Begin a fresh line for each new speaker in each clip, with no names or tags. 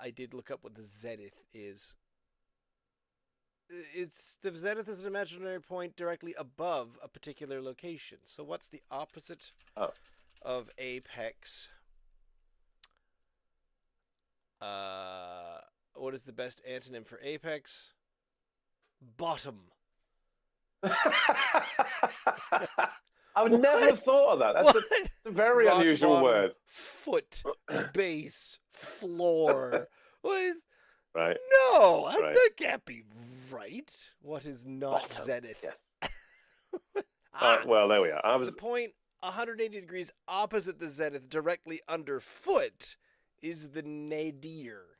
I did look up what the zenith is. The zenith is an imaginary point directly above a particular location. So what's the opposite
Oh.
of apex? What is the best antonym for apex? Bottom.
I would
What?
never have thought of that.
What?
That's a very
Rock
unusual
bottom,
word.
foot, base, floor. What is?
Right,
No,
right.
that can't be right. What is not
Bottom.
zenith?
Yes.
Ah,
Well, there we are.
the point 180 degrees opposite the zenith, directly underfoot, is the nadir.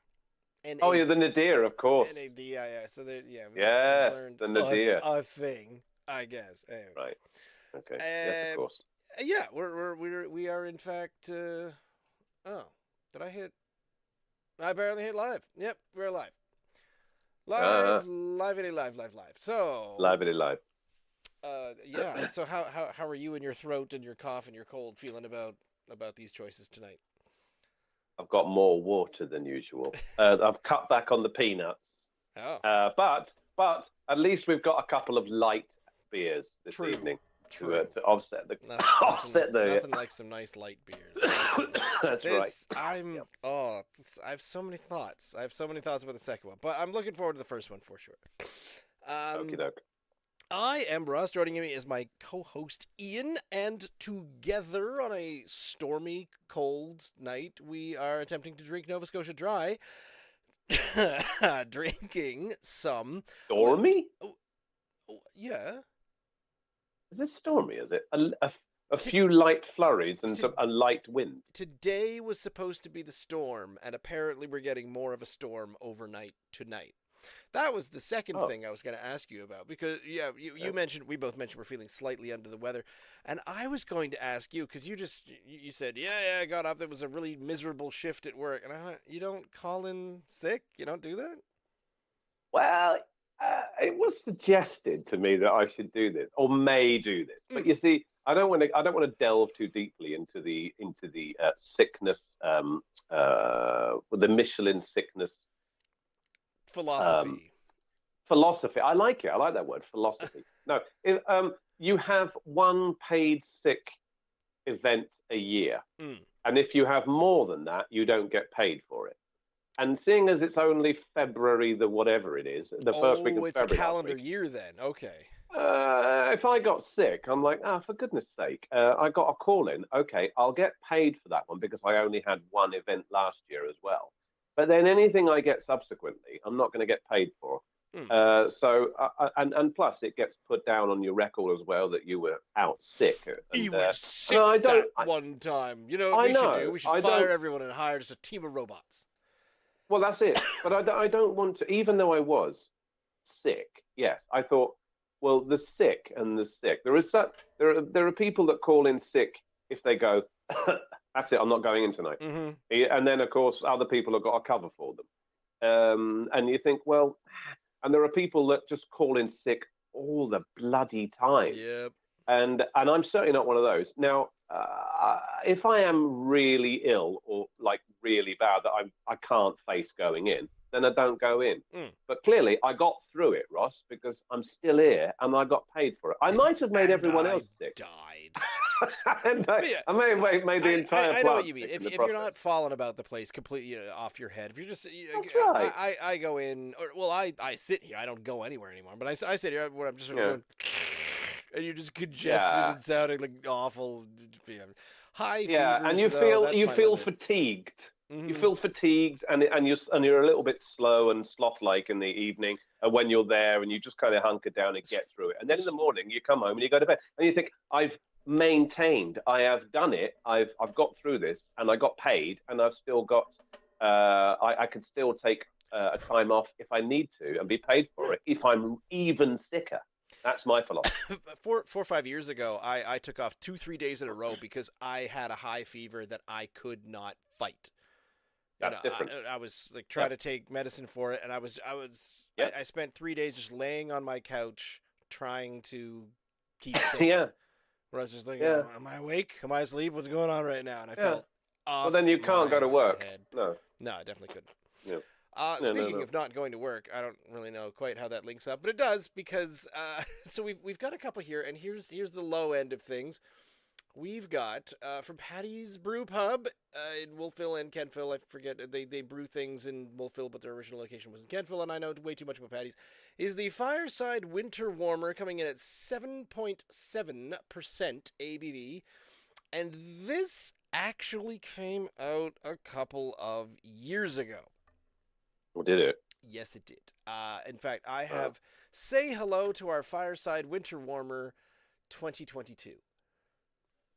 Oh, yeah, the nadir, of course.
Nadir. So there, yeah, we've
Yes,
learned
the nadir.
a thing, I guess. Anyway.
Right. Okay. Yes, of course.
Yeah, we are in fact. Oh, did I hit? I barely hit live. Yep, we're live. Live. So.
Lively live.
Yeah. So how are you and your throat and your cough and your cold feeling about these choices tonight?
I've got more water than usual. I've cut back on the peanuts.
Oh.
But at least we've got a couple of light beers this evening to offset the
nothing like some nice light beers.
That's right.
I have so many thoughts. I have so many thoughts about the second one, but I'm looking forward to the first one for sure.
Okie doke.
I am Ross. Joining me is my co-host Ian, and together on a stormy, cold night, we are attempting to drink Nova Scotia Dry. Drinking some
stormy.
Yeah.
Is this stormy? Is it a few light flurries and a light wind?
Today was supposed to be the storm, and apparently we're getting more of a storm overnight tonight. That was the second thing I was going to ask you about, because you mentioned, we both mentioned we're feeling slightly under the weather, and I was going to ask you, because you said I got up, there was a really miserable shift at work, and I went, you don't call in sick? You don't do that?
Well, it was suggested to me that I should do this or may do this, but you see, I don't want to delve too deeply into the sickness, the Michelin sickness
philosophy.
I like it. I like that word, philosophy. No, you have one paid sick event a year, and if you have more than that, you don't get paid for it. And seeing as it's only February, the whatever it is, the first week of February.
Oh, it's a calendar year then. Okay.
If I got sick, I'm like, for goodness sake, I got a call in. Okay, I'll get paid for that one because I only had one event last year as well. But then anything I get subsequently, I'm not going to get paid for. And plus it gets put down on your record as well that you were out sick.
You were sick one time. You know what should do? We should fire everyone and hire just a team of robots.
Well, that's it. But I don't want to, even though I was sick, yes, I thought, well, the sick and the sick. There are people that call in sick if they go, that's it, I'm not going in tonight. And then, of course, other people have got a cover for them. And you think, well, and there are people that just call in sick all the bloody time.
Yep.
And I'm certainly not one of those. Now, if I am really ill or like really bad that I can't face going in, then I don't go in. But clearly, I got through it, Ross, because I'm still here and I got paid for it. I might have made everyone else sick. I may have made the entire
I know what you mean. If you're not falling about the place completely off your head, if you're just,
right.
I go in, I sit here. I don't go anywhere anymore. But I sit here where I'm just going, and you're just congested and sounding like awful. High fevers,
and you feel fatigued. You feel fatigued, and you're a little bit slow and sloth-like in the evening when you're there, and you just kind of hunker down and get through it. And then in the morning, you come home and you go to bed, and you think, I've maintained, I have done it, I've got through this, and I got paid, and I've still got, I can still take a time off if I need to and be paid for it if I'm even sicker. That's my philosophy.
4 or 5 years ago, I took off 2-3 days in a row because I had a high fever that I could not fight.
That's different.
I was like trying to take medicine for it, and I spent 3 days just laying on my couch trying to keep safe. Where I was just thinking, am I awake? Am I asleep? What's going on right now? And I felt off.
Well, then you can't go to work. No.
No, I definitely couldn't.
Yeah.
Speaking
No.
of not going to work, I don't really know quite how that links up, but it does because so we've got a couple here, and here's the low end of things. We've got from Paddy's Brew Pub in Wolfville and Kentville. I forget they brew things in Wolfville, but their original location was in Kentville, and I know way too much about Paddy's. Is the Fireside Winter Warmer coming in at 7.7% ABV, and this actually came out a couple of years ago.
Or did it?
Yes, it did. In fact, I have Say Hello to Our Fireside Winter Warmer 2022.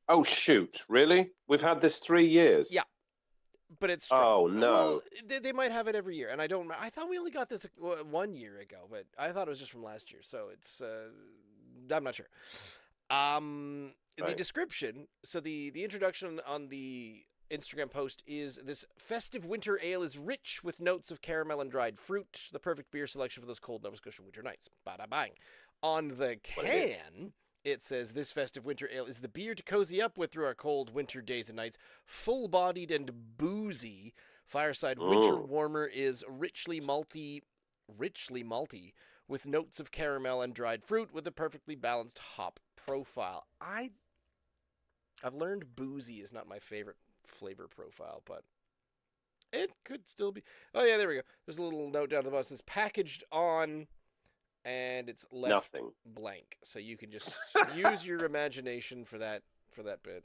Oh, shoot. Really? We've had this 3 years?
Yeah, but it's strong.
Oh, no.
Well, they might have it every year, and I thought we only got this 1 year ago, but I thought it was just from last year, so it's I'm not sure. The description, so the introduction on the Instagram post is this festive winter ale is rich with notes of caramel and dried fruit, the perfect beer selection for those cold Nova Scotian winter nights. Bada bang. On the can, it says this festive winter ale is the beer to cozy up with through our cold winter days and nights. Full-bodied and boozy, Fireside Winter Warmer is richly malty with notes of caramel and dried fruit with a perfectly balanced hop profile. I've learned boozy is not my favorite flavor profile, but it could still be. Oh yeah, there we go. There's a little note down at the bottom that says packaged on, and it's left blank, so you can just use your imagination for that bit.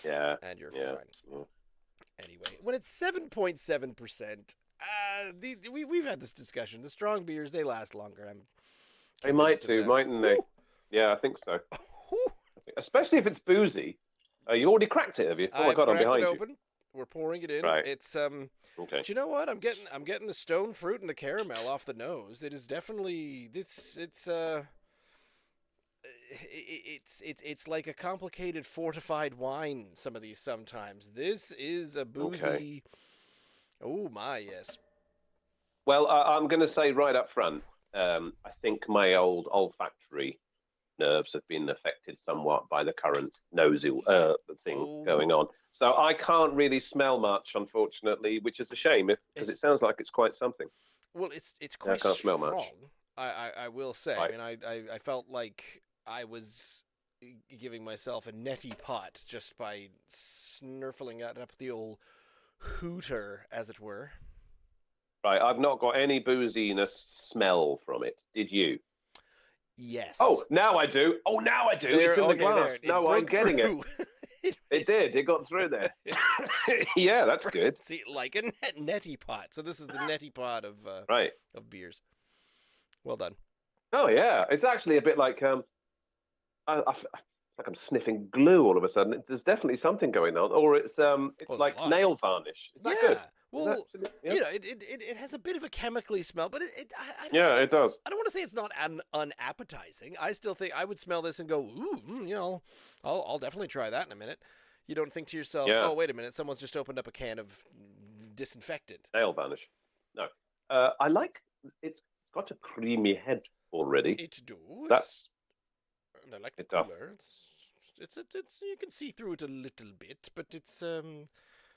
Yeah,
and you're fine. Yeah. Anyway, when it's 7.7%, we've had this discussion. The strong beers, they last longer.
They might do, mightn't they? Yeah, I think so. Especially if it's boozy. You already cracked it, have you? Oh my God, I'm behind you.
Open. We're pouring it in.
Right.
It's
Okay.
Do you know what? I'm getting the stone fruit and the caramel off the nose. It is definitely it's like a complicated fortified wine. Some of these sometimes. This is a boozy. Okay. Oh my, yes.
Well, I'm going to say right up front. I think my old olfactory nerves have been affected somewhat by the current nosy thing going on. So I can't really smell much, unfortunately, which is a shame because it sounds like it's quite something.
Well, it's quite strong. Smell much. I will say. Right. I mean, I felt like I was giving myself a neti pot just by snurfling it up the old hooter, as it were.
Right. I've not got any booziness smell from it. Did you?
Yes.
Oh, now I do. Oh, now I do. It's in the glass. No, I'm getting it. It did. It got through there. Yeah, that's good.
See, like a neti pot. So this is the neti pot of beers. Well done.
Oh yeah, it's actually a bit like like I'm sniffing glue all of a sudden. There's definitely something going on, or it's like nail varnish. Is that good?
Well, you know, it has a bit of a chemically smell, but it
does.
I don't want to say it's not unappetizing. I still think I would smell this and go, ooh, you know, I'll definitely try that in a minute. You don't think to yourself, oh, wait a minute, someone's just opened up a can of disinfectant.
Nail varnish. No, I like it's got a creamy head already.
It does.
That's.
And I like the color. It's you can see through it a little bit, but it's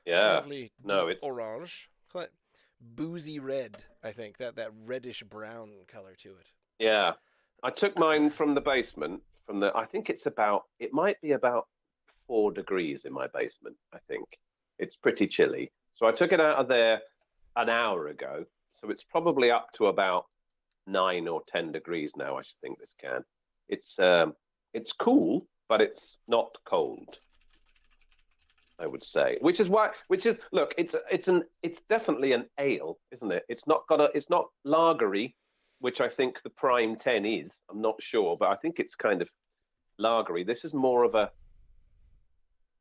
lovely deep orange, quite boozy red. I think that reddish brown color to it.
Yeah, I took mine from the basement. I think it might be about 4 degrees in my basement. I think it's pretty chilly. So I took it out of there an hour ago. So it's probably up to about 9 or 10 degrees now. I should think this can. It's cool, but it's not cold. I would say, which is look, it's definitely an ale, isn't it? It's not lagery, which I think the Prime 10 is. I'm not sure, but I think it's kind of lagery. This is more of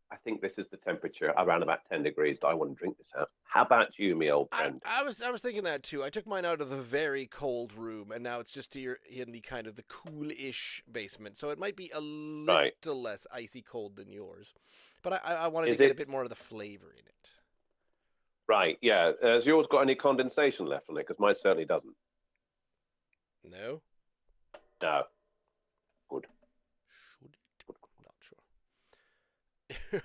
I think this is the temperature around about 10 degrees that I want to drink this out. How about you, me old friend?
I was thinking that too. I took mine out of the very cold room, and now it's just here in the kind of the cool-ish basement. So it might be a little less icy cold than yours. But I wanted to get a bit more of the flavor in it.
Right, yeah. Has yours got any condensation left on it? Because mine certainly doesn't.
No?
No. Good.
Not sure.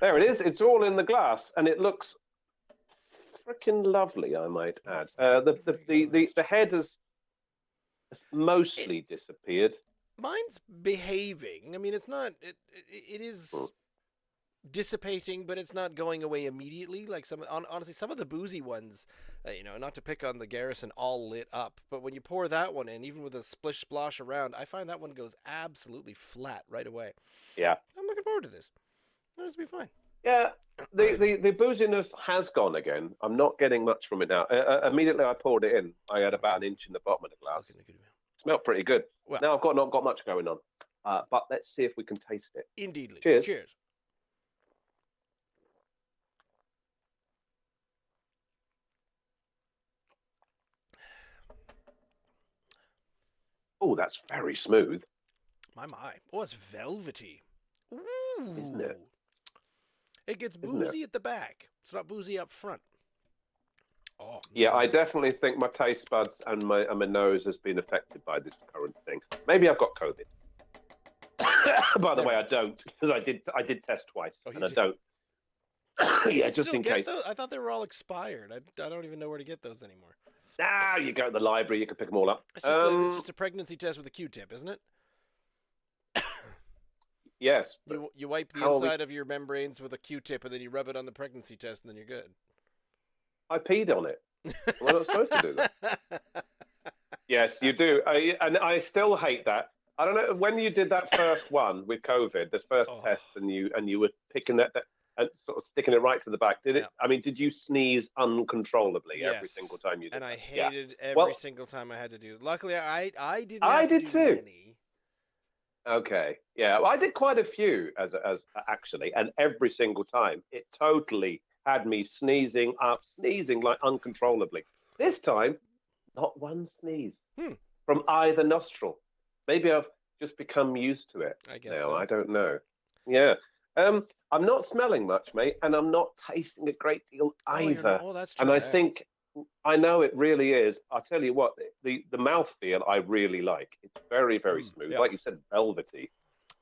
There it is. It's all in the glass, and it looks freaking lovely, I might add.
It's very
The head has
It,
mostly disappeared.
mine's behaving. I mean, it's not. It
Mm.
is dissipating, but it's not going away immediately. Like honestly, some of the boozy ones, not to pick on the Garrison, all lit up. But when you pour that one in, even with a splish splosh around, I find that one goes absolutely flat right away.
Yeah.
I'm looking forward to this. This will be fine.
Yeah, the booziness has gone again. I'm not getting much from it now. Immediately I poured it in, I had about an inch in the bottom of the
Still
glass.
getting a good amount.
Smelled pretty good.
Well,
Now I've not got much going on, but let's see if we can taste it.
indeedly.
Cheers.
Cheers.
Oh, that's very smooth.
My. Oh, it's velvety. Ooh.
Isn't it?
It gets
Isn't it?
boozy at the back. It's not boozy up front. Oh.
Yeah, I definitely think my taste buds and my nose has been affected by this current thing. Maybe I've got COVID. By the way, I don't, because I did test twice, and I don't. Yeah, just in case.
I thought they were all expired. I don't even know where to get those anymore.
Now you go to the library, you can pick them all up.
It's just a pregnancy test with a Q-tip, isn't it?
Yes.
You wipe the inside of your membranes with a Q-tip, and then you rub it on the pregnancy test, and then you're good.
I peed on it. Well, I'm supposed to do that. Yes, you do. And I still hate that. I don't know, when you did that first one with COVID, this first test, and you were picking that and sort of sticking it right to the back. Did it? I mean, did you sneeze uncontrollably every single time you did?
And
that?
I hated every single time I had to do it. Luckily, I didn't. I
did too.
Many.
Okay, yeah, well, I did quite a few as actually, and every single time it totally had me sneezing like uncontrollably. This time, not one sneeze from either nostril. Maybe I've just become used to it.
I guess
now.
so.
I don't know. Yeah. I'm not smelling much, mate, and I'm not tasting a great deal either.
Oh, that's true.
And I think I know it really is. I tell you what, the mouthfeel I really like. It's very, very smooth.
Yeah.
Like you said, velvety.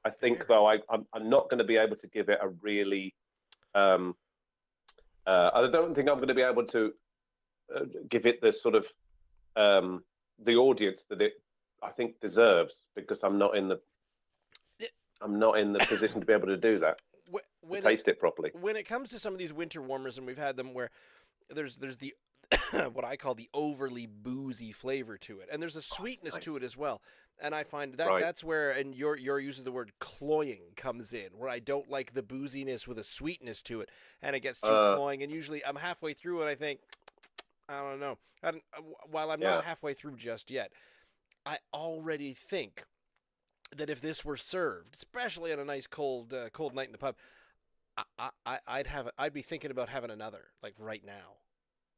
I think though I'm not going to be able to give it a really. I don't think I'm going to be able to give it the sort of the audience that it I think deserves, because I'm not in the position to be able to do that. Taste it properly.
When it comes to some of these winter warmers, and we've had them where there's the what I call the overly boozy flavor to it, and there's a sweetness to it as well. And I find that that's where, and you're using the word cloying comes in, where I don't like the booziness with a sweetness to it, and it gets too cloying. And usually I'm halfway through, and I think, I don't know. While I'm not halfway through just yet, I already think that if this were served, especially on a nice cold night in the pub, I'd be thinking about having another, like right now.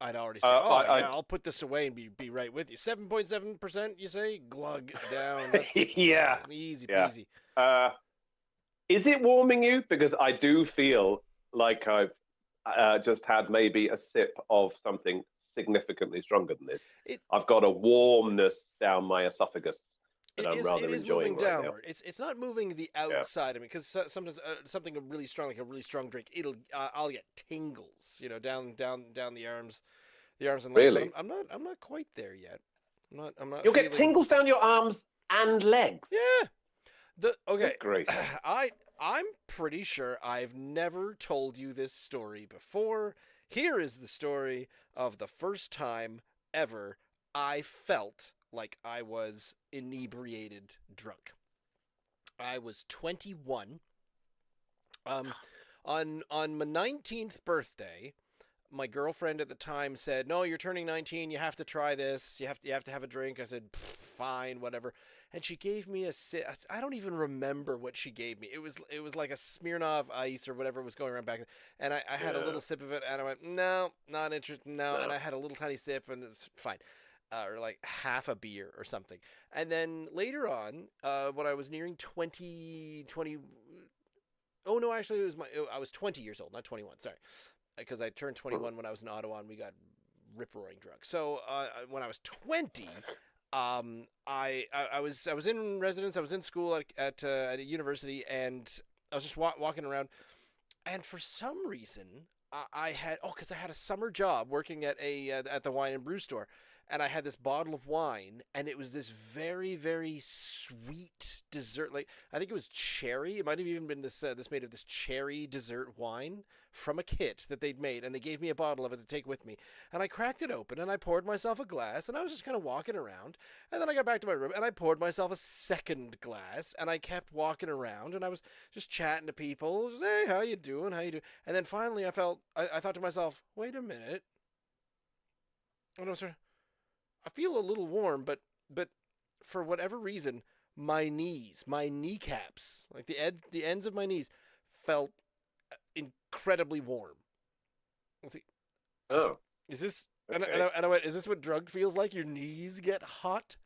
I'd already say, I'll put this away and be right with you. 7.7%, you say? Glug down.
Yeah.
Easy peasy.
Is it warming you? Because I do feel like I've just had maybe a sip of something significantly stronger than this. I've got a warmness down my esophagus that I'm rather enjoying right
downward. Now. It's not moving the outside of me, because sometimes something really strong, like a really strong drink, I'll get tingles, down the arms, and legs.
Really?
I'm not quite there yet. I'm not.
You'll get tingles down your arms and legs.
Yeah. Okay.
Great.
I'm pretty sure I've never told you this story before. Here is the story of the first time ever I felt like I was inebriated drunk. I was 21. On my 19th birthday, my girlfriend at the time said, "No, you're turning 19. You have to try this. You have to have a drink." I said, "Fine, whatever." And she gave me a sip. I don't even remember what she gave me. It was like a Smirnoff Ice or whatever was going around back then. And I had a little sip of it, and I went, "No, not interested." No. And I had a little tiny sip, and it's fine. Or like half a beer or something. And then later on, when I was nearing 20, oh no, actually I was 20 years old, not 21, sorry. Because I turned 21 when I was in Ottawa, and we got rip-roaring drunk. So when I was 20, I was in residence, I was in school at a university, and I was just walking around, and for some reason, I had because I had a summer job working at at the wine and brew store, and I had this bottle of wine, and it was this very very sweet dessert. Like I think it was cherry. It might have even been this made of this cherry dessert wine from a kit that they'd made, and they gave me a bottle of it to take with me. And I cracked it open, and I poured myself a glass, and I was just kind of walking around. And then I got back to my room, and I poured myself a second glass, and I kept walking around, and I was just chatting to people. Hey, how you doing? How you doing? And then finally, I thought to myself, wait a minute. Oh no, sir. I feel a little warm, but for whatever reason, my knees, my kneecaps, like the ends of my knees, felt incredibly warm. Let's see.
Oh,
Is this?
okay.
And I went, is this what drug feels like? Your knees get hot?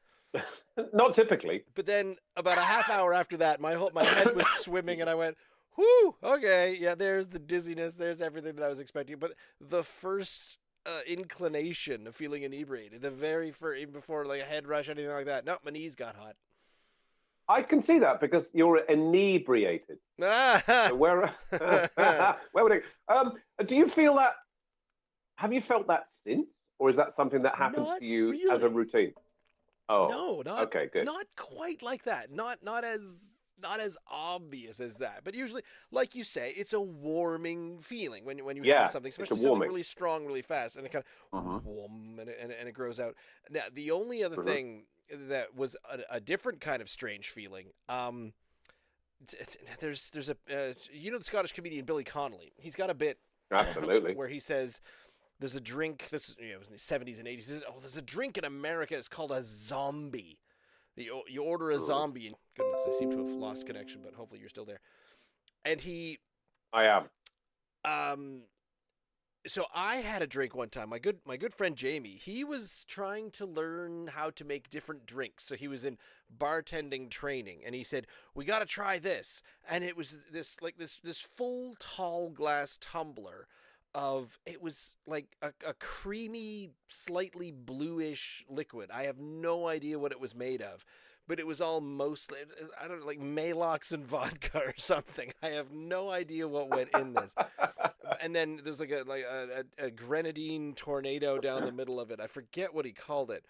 Not typically.
But then about a half hour after that, my head was swimming, and I went, whoo, okay, yeah, there's the dizziness, there's everything that I was expecting. But the first inclination of feeling inebriated, the very first, even before like a head rush, anything like that, no, my knees got hot.
I can see that because you're inebriated. So where would it? Do you feel that? Have you felt that since, or is that something that happens
Not
to you
really.
as a routine? Oh,
No,
okay, good.
not quite like that. Not as obvious as that. But usually, like you say, it's a warming feeling when you have something, especially something really strong, really fast, and it kind of warm and it grows out. Now, the only other thing that was a different kind of strange feeling. There's a you know the Scottish comedian Billy Connolly. He's got a bit
Absolutely
where he says. There's a drink. This it was in the 70s and 80s. He says, oh, there's a drink in America. It's called a zombie. You order a zombie, and goodness, I seem to have lost connection, but hopefully you're still there. And
I
am. So I had a drink one time. My good friend Jamie, he was trying to learn how to make different drinks. So he was in bartending training, and he said, "We got to try this." And it was this full tall glass tumbler. It was like a creamy, slightly bluish liquid. I have no idea what it was made of, but it was all mostly, I don't know, like Malox and vodka or something. I have no idea what went in this. And then there's like a grenadine tornado down the middle of it. I forget what he called it.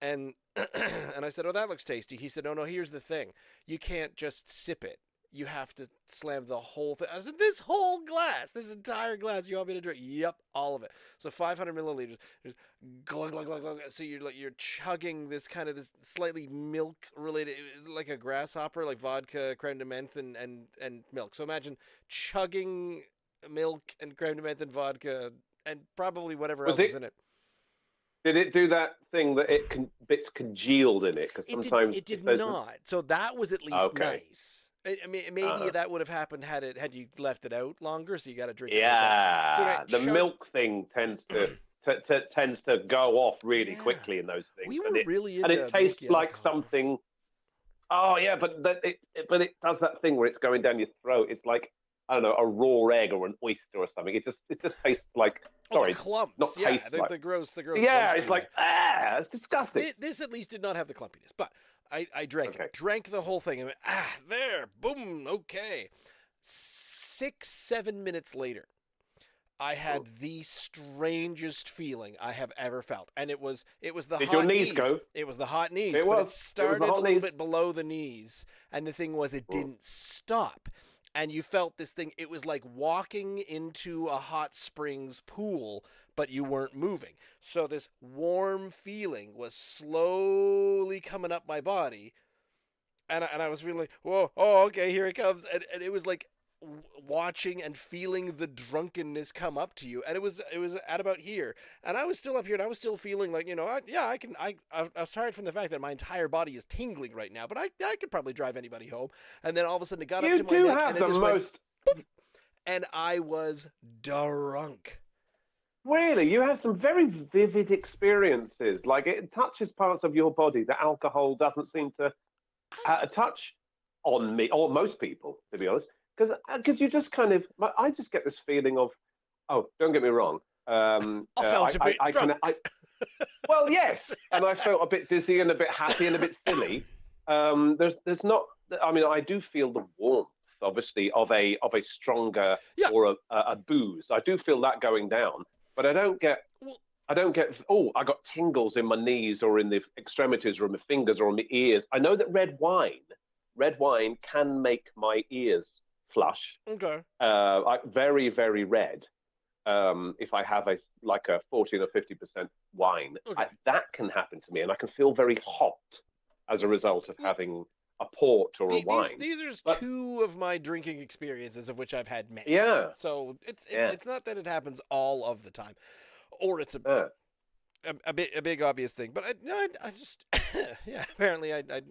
And and I said, "Oh, that looks tasty." He said, no, here's the thing. You can't just sip it. You have to slam the whole thing. I said, this whole glass, this entire glass, you want me to drink? Yep, all of it. So 500 milliliters, just glug, glug, glug, glug. So you're chugging this kind of this slightly milk related, like a grasshopper, like vodka, creme de menthe, and milk. So imagine chugging milk and creme de menthe and vodka and probably whatever else is in it.
Did it do that thing that bits congealed in it? Because sometimes
it did not. So that was at least nice. I mean, maybe that would have happened had you left it out longer, so you got to drink it.
Yeah, so the milk thing tends to go off really quickly in those things.
We were really into
and it tastes like something. Oh yeah, but it does that thing where it's going down your throat. It's like, I don't know, a raw egg or an oyster or something. It just tastes like
the clumps. Not taste like the gross.
Yeah, it's like it's disgusting.
This at least did not have the clumpiness, but I drank the whole thing, and went, there, boom, okay. 6-7 minutes later, I had the strangest feeling I have ever felt, and it was the hot knees.
Did your knees go?
It was the hot knees. It started a little bit below the knees, and the thing was, it didn't stop. And you felt this thing, it was like walking into a hot springs pool, but you weren't moving. So this warm feeling was slowly coming up my body. And I was feeling like, whoa, oh, okay, here it comes. And it was like watching and feeling the drunkenness come up to you. And it was at about here. And I was still up here, and I was still feeling like, I was tired from the fact that my entire body is tingling right now, but I could probably drive anybody home. And then all of a sudden it got up to my neck, and it just went, boop, and I was drunk.
Really? You have some very vivid experiences. Like, it touches parts of your body that alcohol doesn't seem to touch on me, or most people, to be honest. Because you just kind of, I just get this feeling of, oh, don't get me wrong.
I felt a bit drunk.
Well, yes, and I felt a bit dizzy and a bit happy and a bit silly. There's not. I mean, I do feel the warmth obviously, of a stronger
Yeah.
or a booze. I do feel that going down, but I don't get.
Well,
Oh, I got tingles in my knees or in the extremities or in my fingers or in my ears. I know that red wine can make my ears flush,
okay.
like very, very red. If I have a 14 or 50% wine,
Okay.
that can happen to me, and I can feel very hot as a result of having a port or a wine.
These are just
But
two of my drinking experiences, of which I've had many.
yeah,
So
yeah,
it's not that it happens all of the time, or it's
yeah.
a big obvious thing. But I just yeah. Apparently, I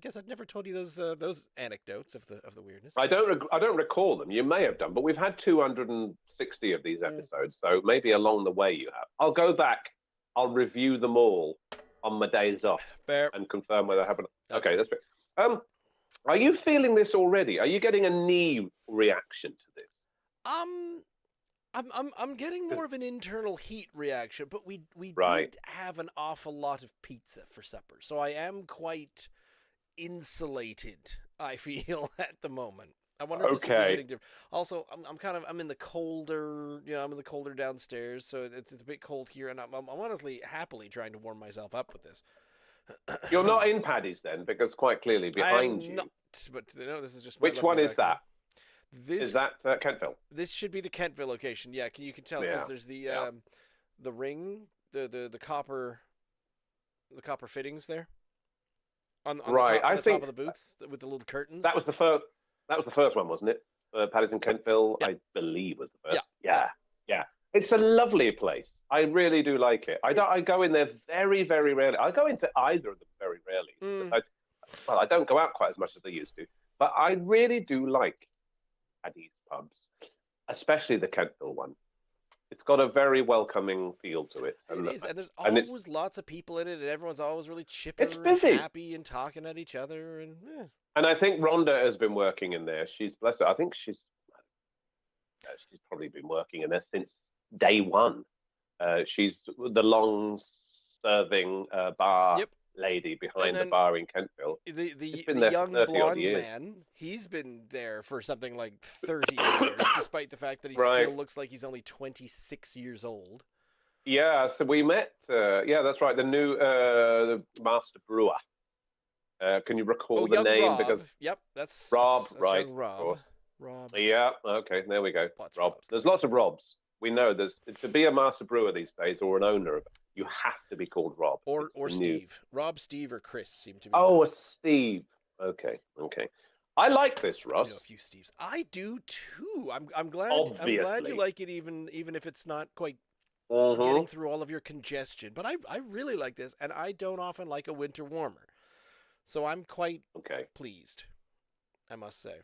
guess I'd never told you those anecdotes of the weirdness.
I don't recall them. You may have done, but we've had 260 of these episodes, so maybe along the way you have. I'll go back. I'll review them all on my days off
Fair.
and confirm whether I have. Okay,
good.
that's fair. Are you feeling this already? Are you getting a knee reaction to this?
I'm getting more of an internal heat reaction, but we
Right.
did have an awful lot of pizza for supper, so I am quite insulated. I feel at the moment. I wonder if this will be
Okay.
hitting different. Also, I'm in the colder, I'm in the colder downstairs, so it's a bit cold here, and I'm honestly happily trying to warm myself up with this.
You're not in Paddy's then, because quite clearly behind you.
Not, but this is just my
Which one
lovely
is that?
background. This
Is that Kentville?
This should be the Kentville location. Yeah, you can tell because
Yeah.
there's
Yeah.
the ring, the copper fittings there on
Right.
the
I
top
think
of the booths with the little curtains.
that was the first. That was the first one, wasn't it? Paddy's in Kentville,
Yeah.
I believe, was the first.
Yeah.
Yeah. Yeah. It's a lovely place. I really do like it. I go in there very, very rarely. I go into either of them very rarely. Because I don't go out quite as much as I used to. But I really do like Paddy's pubs, especially the Kentville one. It's got a very welcoming feel to it.
It is, and there's
and it's
always lots of people in it, and everyone's always really chipper
It's busy.
and happy and talking at each other, and
And I think Rhonda has been working in there. She's blessed her. I think she's probably been working in there since day one. She's the long-serving bar
Yep.
lady behind the
then
bar in Kentville.
the young blonde man, he's been there for something like 30 years, despite the fact that he still looks like he's only 26 years old.
Yeah, so we met. Yeah, that's right. The new master brewer. Can you recall the name?
Rob.
Because
that's
Rob,
that's
right?
young Rob.
Of course.
Rob.
Yeah. Okay. There we go.
Lots
Rob.
Robs.
There's lots of Robs. We know there's to be a master brewer these days or an owner of it. You have to be called Rob
or Steve.
New.
Rob, Steve, or Chris seem to be.
Oh, a Steve. Okay. I like this, Ross.
I know a few Steves. I do too. I'm glad.
Obviously.
I'm glad you like it, even if it's not quite
Mm-hmm.
getting through all of your congestion. But I really like this, and I don't often like a winter warmer, so I'm quite pleased, I must say.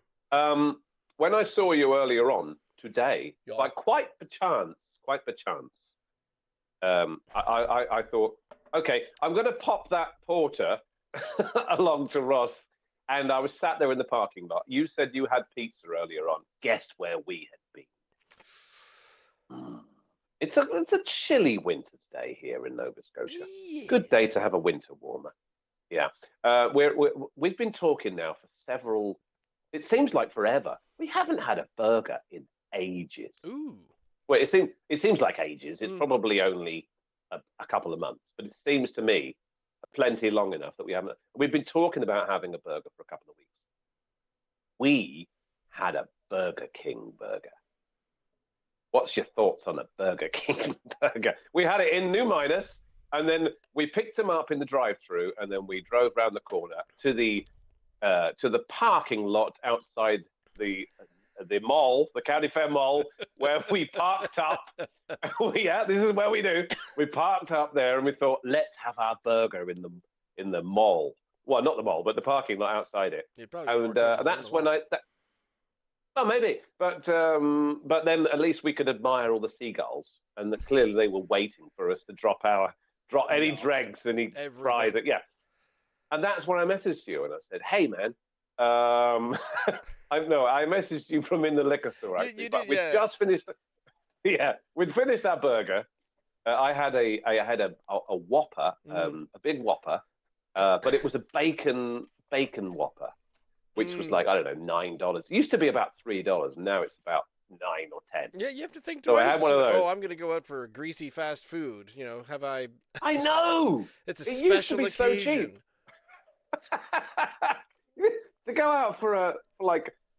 When I saw you earlier on today,
Yeah.
like quite per chance, I thought, okay, I'm going to pop that porter along to Ross, and I was sat there in the parking lot. You said you had pizza earlier on. Guess where we had been? It's a chilly winter's day here in Nova Scotia.
Yeah.
Good day to have a winter warmer. Yeah, we've been talking now for several. It seems like forever. We haven't had a burger in ages.
Ooh.
Well, it seems like ages. It's probably only a couple of months, but it seems to me plenty long enough that we haven't. We've been talking about having a burger for a couple of weeks. We had a Burger King burger. What's your thoughts on a Burger King burger? We had it in New Minas, and then we picked them up in the drive-through, and then we drove around the corner to the parking lot outside the mall, the County Fair Mall, where we parked up. This is where we do. We parked up there, and we thought, let's have our burger in the mall. Well, not the mall, but the parking lot outside it. And that's when well, maybe, but then at least we could admire all the seagulls, and clearly they were waiting for us to drop any dregs, any fries. Yeah, and that's when I messaged you, and I said, "Hey, man, I messaged you from in the liquor store actually, but we just finished. Yeah, we'd finished our burger. I had a Whopper, a big Whopper, but it was a bacon Whopper. which was like, I don't know, $9. It used to be about $3, and now it's about 9 or 10.
Yeah, you have to think
So I
twice.
had one of those.
Oh, I'm going to go out for greasy fast food. Have I?
I know.
It's a
It used to
special
be so cheap.
occasion.
To go out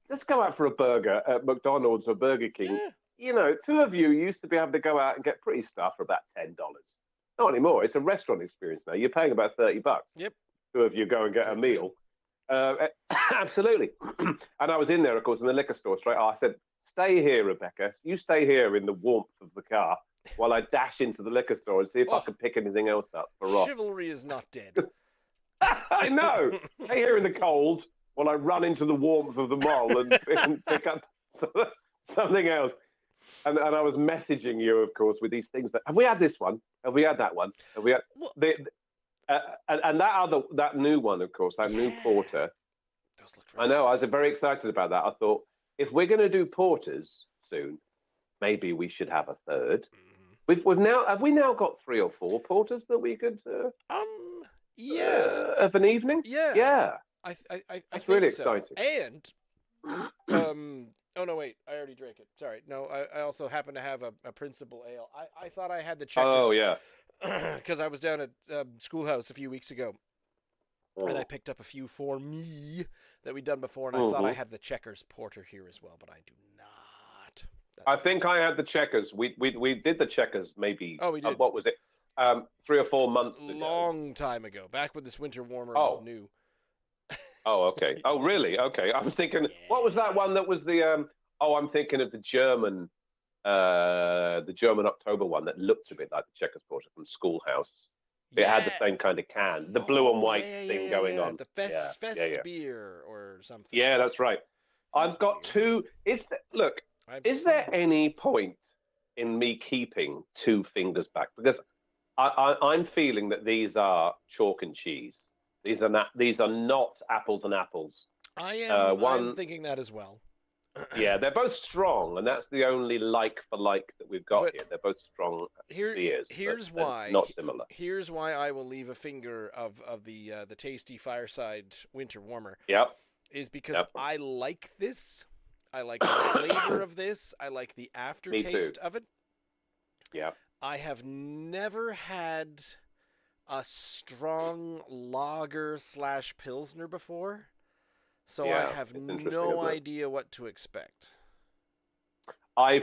just go out for a burger at McDonald's or Burger King.
Yeah.
Two of you used to be able to go out and get pretty stuff for about $10. Not anymore. It's a restaurant experience now. You're paying about $30.
Yep.
Two of you go and get a meal. Absolutely. And I was in there, of course, in the liquor store straight. I said, "Stay here, Rebecca. You stay here in the warmth of the car while I dash into the liquor store and see if I can pick anything else up for Ross."
Chivalry is not dead.
I know. Stay here in the cold while I run into the warmth of the mall and pick up something else. And I was messaging you, of course, with these things. Have we had this one? Have we had that one? Have we had and that new one, of course, that new porter. I know. I was very excited about that. I thought, if we're going to do porters soon, maybe we should have a third. Have we now got 3 or 4 porters that we could?
Yeah.
Of an evening.
Yeah. I
That's
think
really
so.
exciting.
And oh no, wait! I already drank it. Sorry. No, I also happen to have a Principal Ale. I thought I had the Checkers.
Oh yeah.
Because I was down at Schoolhouse a few weeks ago, and I picked up a few for me that we'd done before, and I thought I had the Checkers Porter here as well, but I do not.
I think I had the Checkers. We did the Checkers maybe.
Oh, we did.
What was it? 3 or 4 months ago.
Long time ago, back when this winter warmer was new.
Oh, okay. Oh, really? Okay. I was thinking, what was that one that was the? I'm thinking of the German October one that looked a bit like the Checkers Porter from Schoolhouse. It had the same kind of can, the blue and white thing going on.
The Fest beer or something.
Yeah, that's right. I've got 2. Is there any point in me keeping 2 fingers back? Because I'm feeling that these are chalk and cheese. These are not apples and apples.
I am. I'm thinking that as well.
Yeah, they're both strong, and that's the only like for like that we've got here. They're both strong beers.
Here's why.
Not similar.
Here's why I will leave a finger of the tasty Fireside Winter Warmer.
Yep.
Is because I like this. I like the flavor of this. I like the aftertaste of it.
Yeah.
I have never had a strong lager / Pilsner before. So I have no idea what to expect.
I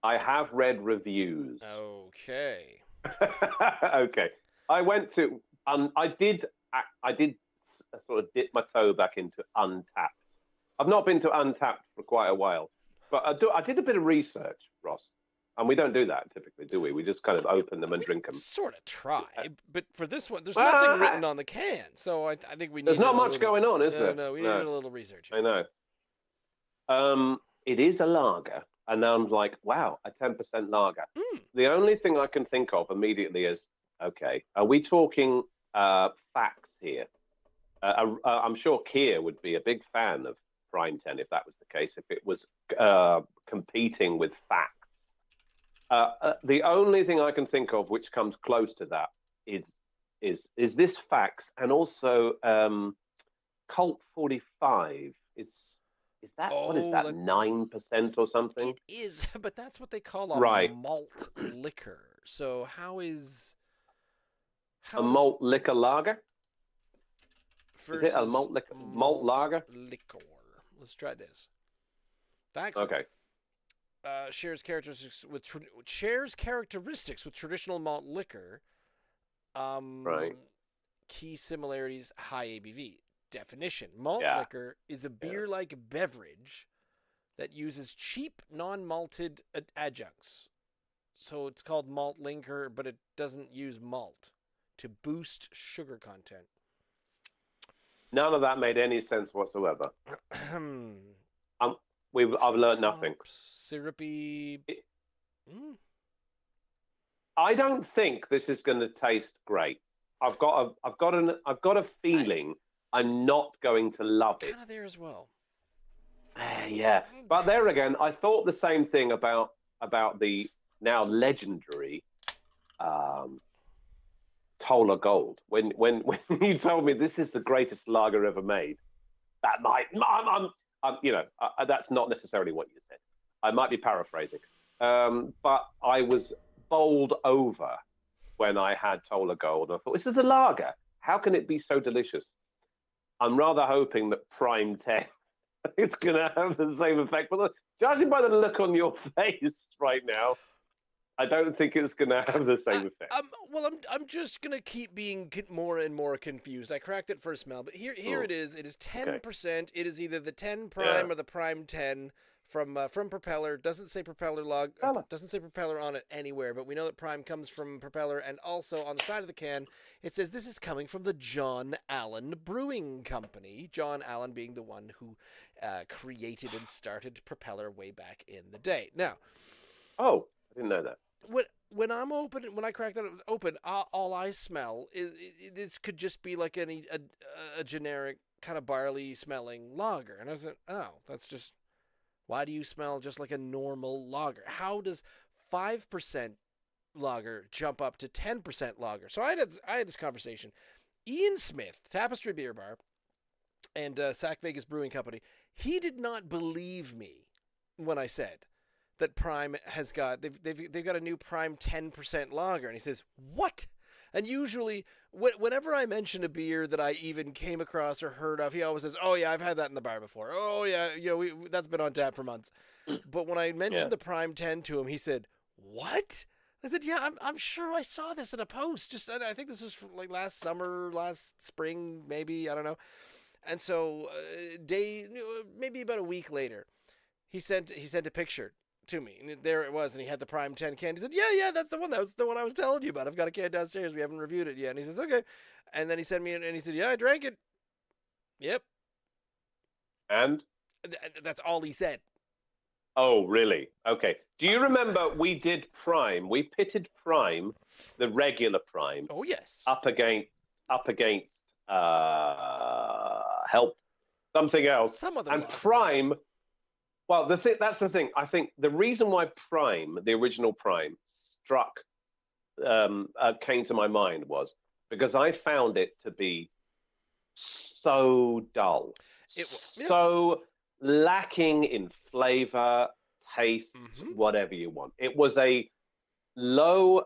have read reviews.
Okay.
Okay. I went to I did sort of dip my toe back into Untapped. I've not been to Untapped for quite a while, but I did a bit of research, Ross. And we don't do that typically, do we? We just kind of open them and drink them.
Sort of try, but for this one, there's nothing written on the can, so I think we need.
There's not much going on, is there?
No, we need a little research.
I know. It is a lager, and I'm like, wow, a 10% lager. The only thing I can think of immediately is, okay, are we talking facts here? I'm sure Keir would be a big fan of Prime 10 if that was the case, if it was competing with facts. The only thing I can think of which comes close to that is this facts, and also Colt 45 is that what is that 9% or something?
It is, but that's what they call a malt liquor. So how is
a malt liquor lager? Is it a malt lager?
Liquor. Let's try this. Facts.
Okay.
Shares characteristics with traditional malt liquor.
Right.
Key similarities: high ABV. Definition: malt liquor is a beer-like beverage that uses cheap, non-malted adjuncts. So it's called malt liquor, but it doesn't use malt to boost sugar content.
None of that made any sense whatsoever. I've learned nothing.
Syrupy.
I don't think this is going to taste great. I've got a feeling I'm not going to love it.
Kind of there as well.
Yeah, but there again, I thought the same thing about the now legendary Toller Gold. When you told me this is the greatest lager ever made, That might, that's not necessarily what you said. I might be paraphrasing. But I was bowled over when I had Toller Gold. I thought, this is a lager. How can it be so delicious? I'm rather hoping that Prime 10 is going to have the same effect. But judging by the look on your face right now, I don't think it's going to have the same effect.
I'm just going to keep being more and more confused. I cracked it for a smell, but here it is. It is 10%. Okay. It is either the 10 Prime or the Prime 10 from Propeller. Doesn't say Propeller doesn't say Propeller on it anywhere, but we know that Prime comes from Propeller, and also on the side of the can it says this is coming from the John Allen Brewing Company. John Allen being the one who created and started Propeller way back in the day. Now,
I didn't know that.
When I crack that open, all I smell is this could just be like a generic kind of barley smelling lager, and I was like, oh, that's just. Why do you smell just like a normal lager? How does 5% lager jump up to 10% lager? So I had this conversation. Ian Smith, Tapestry Beer Bar, and Sac Vegas Brewing Company, he did not believe me when I said that Prime has got they've got a new Prime 10% lager, and he says, "What?" And usually, whenever I mention a beer that I even came across or heard of, he always says, "Oh yeah, I've had that in the bar before. Oh yeah, that's been on tap for months." But when I mentioned the Prime 10 to him, he said, "What?" I said, "Yeah, I'm sure I saw this in a post. I think this was from like last summer, last spring, maybe, I don't know." And so, maybe about a week later, he sent a picture to me, and there it was, and he had the Prime 10 can. He said, yeah, that's the one. That was the one I was telling you about. I've got a can downstairs. We haven't reviewed it yet. And he says, okay. And then he sent me, and he said, yeah, I drank it. Yep.
And?
That's all he said.
Oh, really? Okay. Do you remember we did Prime? We pitted Prime, the regular Prime.
Oh, yes.
Up against help something else.
Some other
and Prime. Well, that's the thing. I think the reason why Prime, the original Prime, came to my mind was because I found it to be so dull, so lacking in flavor, taste, whatever you want. It was a low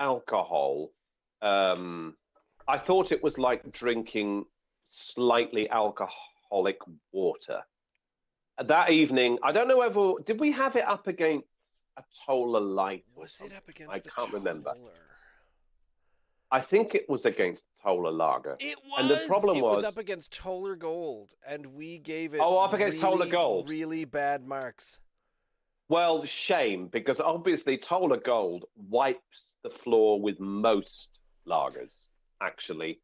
alcohol. I thought it was like drinking slightly alcoholic water. That evening, I don't know whether did we have it up against a Toller Light?
Was it up against?
I can't remember. I think it was against Toller Lager.
It was.
And the problem was
up against Toller Gold, and we gave it.
Up against Toller Gold.
Really bad marks.
Well, shame, because obviously Toller Gold wipes the floor with most lagers. Actually,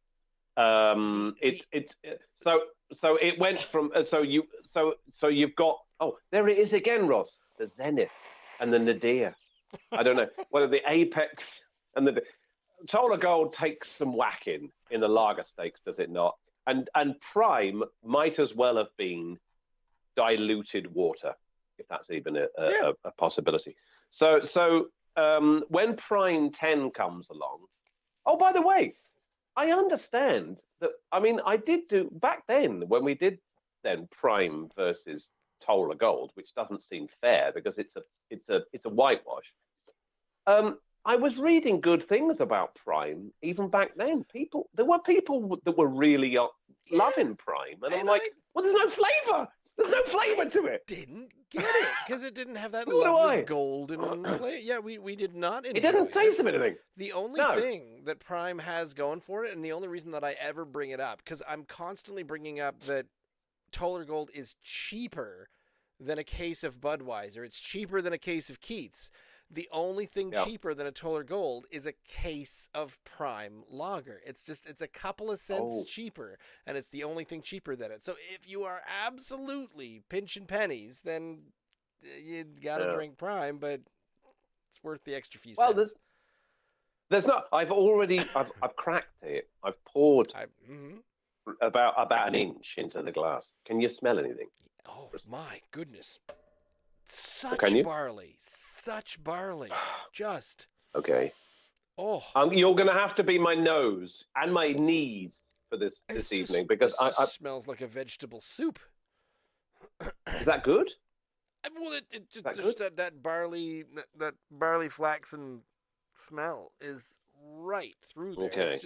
So it went from so you've got there it is again, Ross, the Zenith and the Nadir. I don't know whether the Apex and the Toller Gold takes some whacking in the lager stakes, does it not? And Prime might as well have been diluted water, if that's even a possibility. So when Prime 10 comes along, oh, by the way, I understand that. I mean, I did do back then when we did then Prime versus Toller Gold, which doesn't seem fair because it's a whitewash. I was reading good things about Prime even back then. There were people that were really loving Prime, and I'm like, well, there's no flavor. There's no flavor to it.
Didn't get it because it didn't have that lovely golden flavor. Yeah, we did not enjoy it.
It didn't taste of anything.
The only thing that Prime has going for it, and the only reason that I ever bring it up, because I'm constantly bringing up that Toller Gold is cheaper than a case of Budweiser. It's cheaper than a case of Keats. The only thing cheaper than a Toller Gold is a case of Prime Lager. It's a couple of cents cheaper, and it's the only thing cheaper than it. So if you are absolutely pinching pennies, then you got to drink Prime, but it's worth the extra few cents. Well,
there's not. I've cracked it. I've poured about an inch into the glass. Can you smell anything?
Oh my goodness! Such barley. Just
okay.
Oh,
you're going to have to be my nose and my knees for this
It's
evening because
it just smells like a vegetable soup.
Is that good?
Well, it just that barley flaxen smell is right through there.
Okay.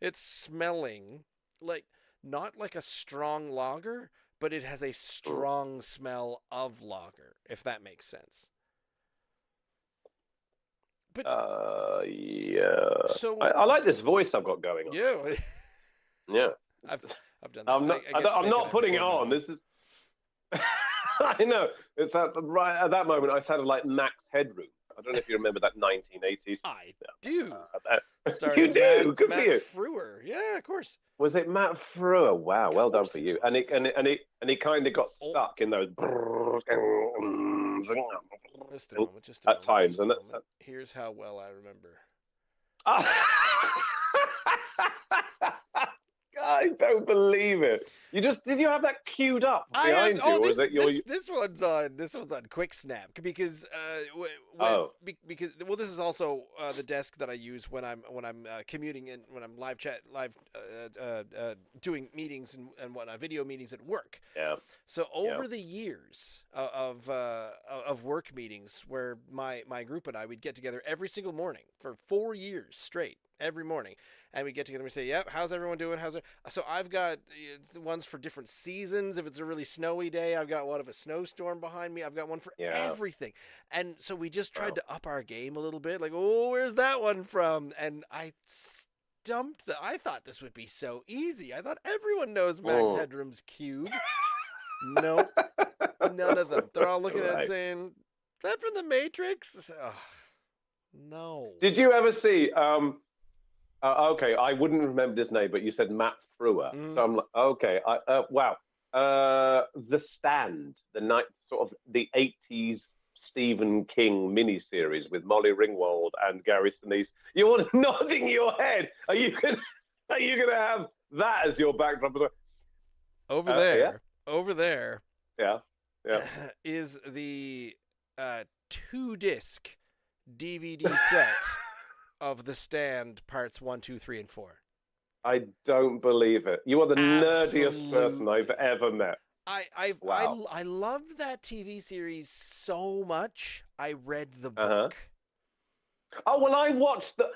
It's smelling like not like a strong lager, but it has a strong smell of lager, if that makes sense. But
yeah.
so
I like this voice I've got going on.
yeah,
Yeah.
I've done that.
I'm not putting it on. This is. I know. It's right at that moment I sounded like Max Headroom. I don't know if you remember that 1980s.
I do.
You do. Good
Matt
for you.
Frewer. Yeah, of course.
Was it Matt Frewer? Wow, well done for you. And he kind of got stuck in those.
Just a moment.
At times, and that's.
Here's how well I remember.
I don't believe it. Did you have that queued up behind you, or was it your?
This one's on Quick Snap because because this is also the desk that I use when I'm commuting and when I'm live doing meetings and whatnot, video meetings at work.
Yeah.
So over the years of work meetings, where my group and I would get together every single morning for 4 years straight, every morning. And we get together and we say, yep, how's everyone doing? So I've got ones for different seasons. If it's a really snowy day, I've got one of a snowstorm behind me. I've got one for everything. And so we just tried to up our game a little bit. Like, oh, where's that one from? And I stumped that. I thought this would be so easy. I thought everyone knows Max Headroom's cube. No, none of them. They're all looking at it saying, is that from the Matrix? Oh, no.
Did you ever see... okay, I wouldn't remember his name, but you said Matt Frewer. So I'm like, okay, wow. The Stand, the 80s Stephen King miniseries with Molly Ringwald and Gary Sinise. You're nodding your head. Are you gonna have that as your backdrop?
Over there.
Yeah.
Is the 2-disc DVD set of The Stand parts 1, 2, 3, and 4.
I don't believe it. You are the nerdiest person I've ever met.
I loved that TV series so much. I read the book.
Oh well, I watched the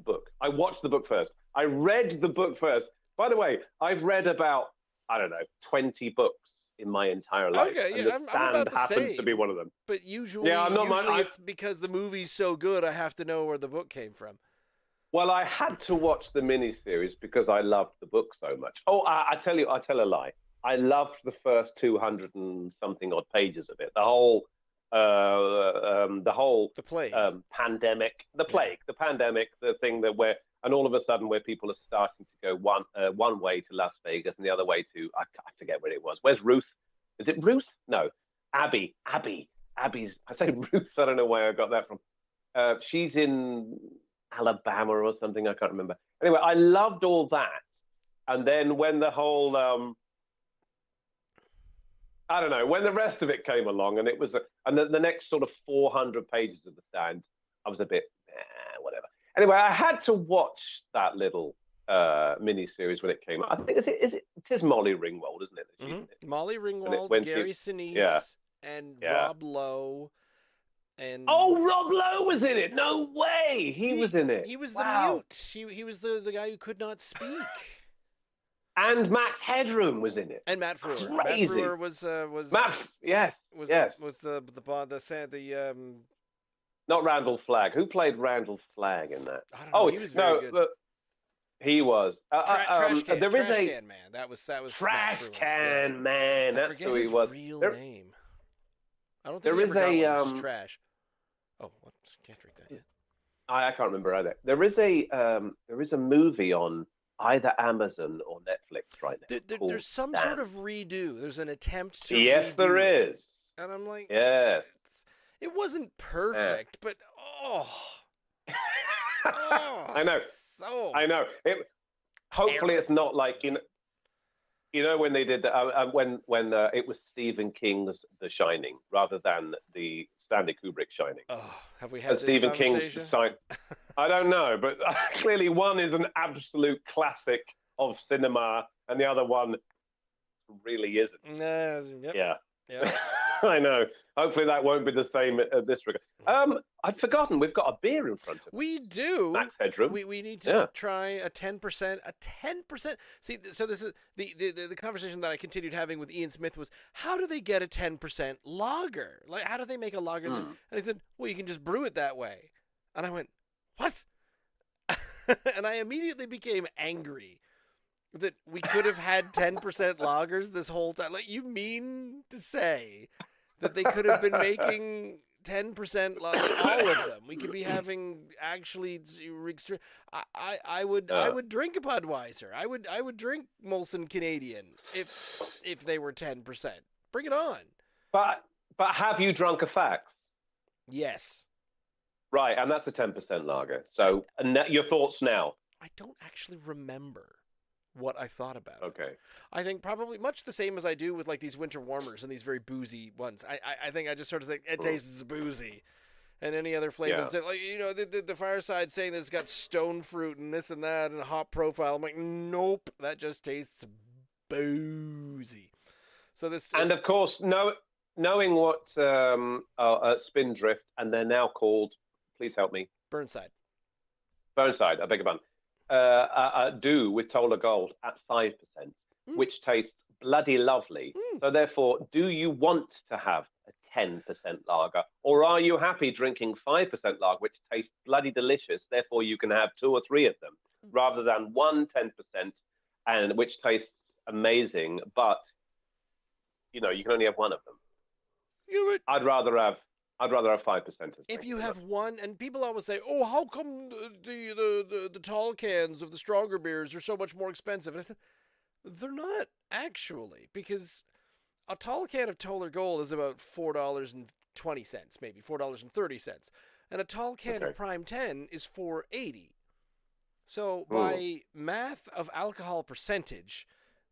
book. I watched the book first. I read the book first. By the way, I've read about 20 books in my entire life.
Okay,
and The Stand happens to be one of them.
But usually it's because the movie's so good, I have to know where the book came from.
Well, I had to watch the miniseries because I loved the book so much. Oh, I tell a lie. I loved the first 200 and something odd pages of it. The whole
plague,
pandemic, the pandemic, the thing and all of a sudden where people are starting to go one way to Las Vegas and the other way to, I forget where it was. Where's Ruth? Is it Ruth? No, Abby's. I say Ruth. I don't know where I got that from. She's in Alabama or something. I can't remember. Anyway, I loved all that. And then when the whole, I don't know, when the rest of it came along and it was, and the next sort of 400 pages of The Stand, I was a bit, whatever. Anyway, I had to watch that little mini-series when it came out. I think it is Molly Ringwald, isn't it?
Mm-hmm. Molly Ringwald, Gary Sinise, and Rob Lowe. And
Rob Lowe was in it. No way, he was in it.
He was the mute. He was the guy who could not speak.
And Max Headroom was in it.
And Matt Frewer.
Crazy.
Matt Frewer was the
not Randall Flagg. Who played Randall Flagg in that?
I don't know. He was very good.
He was.
Trash Can Man. That was
Trash Can Man. That's who he was.
Real name. I don't think there is a trash. Oh, can't drink that yet.
I can't remember either. There is a movie on either Amazon or Netflix right now.
There's some sort of redo. There's an attempt to.
Yes, there is.
And I'm like,
yes.
It wasn't perfect, but
I know. I know. Hopefully, it's not like when they did when it was Stephen King's The Shining rather than the Stanley Kubrick Shining.
Oh, have we
And
had this
Stephen King's
conversation?
I don't know, but clearly one is an absolute classic of cinema, and the other one really isn't.
Yep.
Yeah.
Yep.
I know. Hopefully that won't be the same at this regard. I'd forgotten we've got a beer in front of us.
We do.
Max Headroom.
We need to try a 10%. A 10%. See, so this is the conversation that I continued having with Ian Smith was, how do they get a 10% lager? Like, how do they make a lager? And he said, well, you can just brew it that way. And I went, what? And I immediately became angry that we could have had 10% lagers this whole time. Like, you mean to say that they could have been making 10% lager, all of them? We could be having actually. I would drink a Budweiser. I would drink Molson Canadian if they were 10%. Bring it on.
But have you drunk a Fax?
Yes.
Right, and that's a 10% lager. So, your thoughts now?
I don't actually remember what I thought about.
Okay.
I think probably much the same as I do with like these winter warmers and these very boozy ones. I think I just sort of think it tastes boozy. And any other flavor that's like, you know, the Fireside saying that it's got stone fruit and this and that and hop profile. I'm like, nope, that just tastes boozy. So this,
and of course, knowing what Spindrift, and they're now called, please help me,
Burnside,
I beg your pardon, do with Toller Gold at 5%, which tastes bloody lovely. So therefore, do you want to have a 10% lager, or are you happy drinking 5% lager, which tastes bloody delicious? Therefore, you can have 2 or 3 of them rather than 10%, and which tastes amazing, but you know you can only have one of them. I'd rather have 5%.
If you have one, and people always say, "Oh, how come the tall cans of the stronger beers are so much more expensive?" And I said, they're not actually, because a tall can of Toller Gold is about $4.20, maybe $4.30, and a tall can of Prime 10 is $4.80. So by math of alcohol percentage,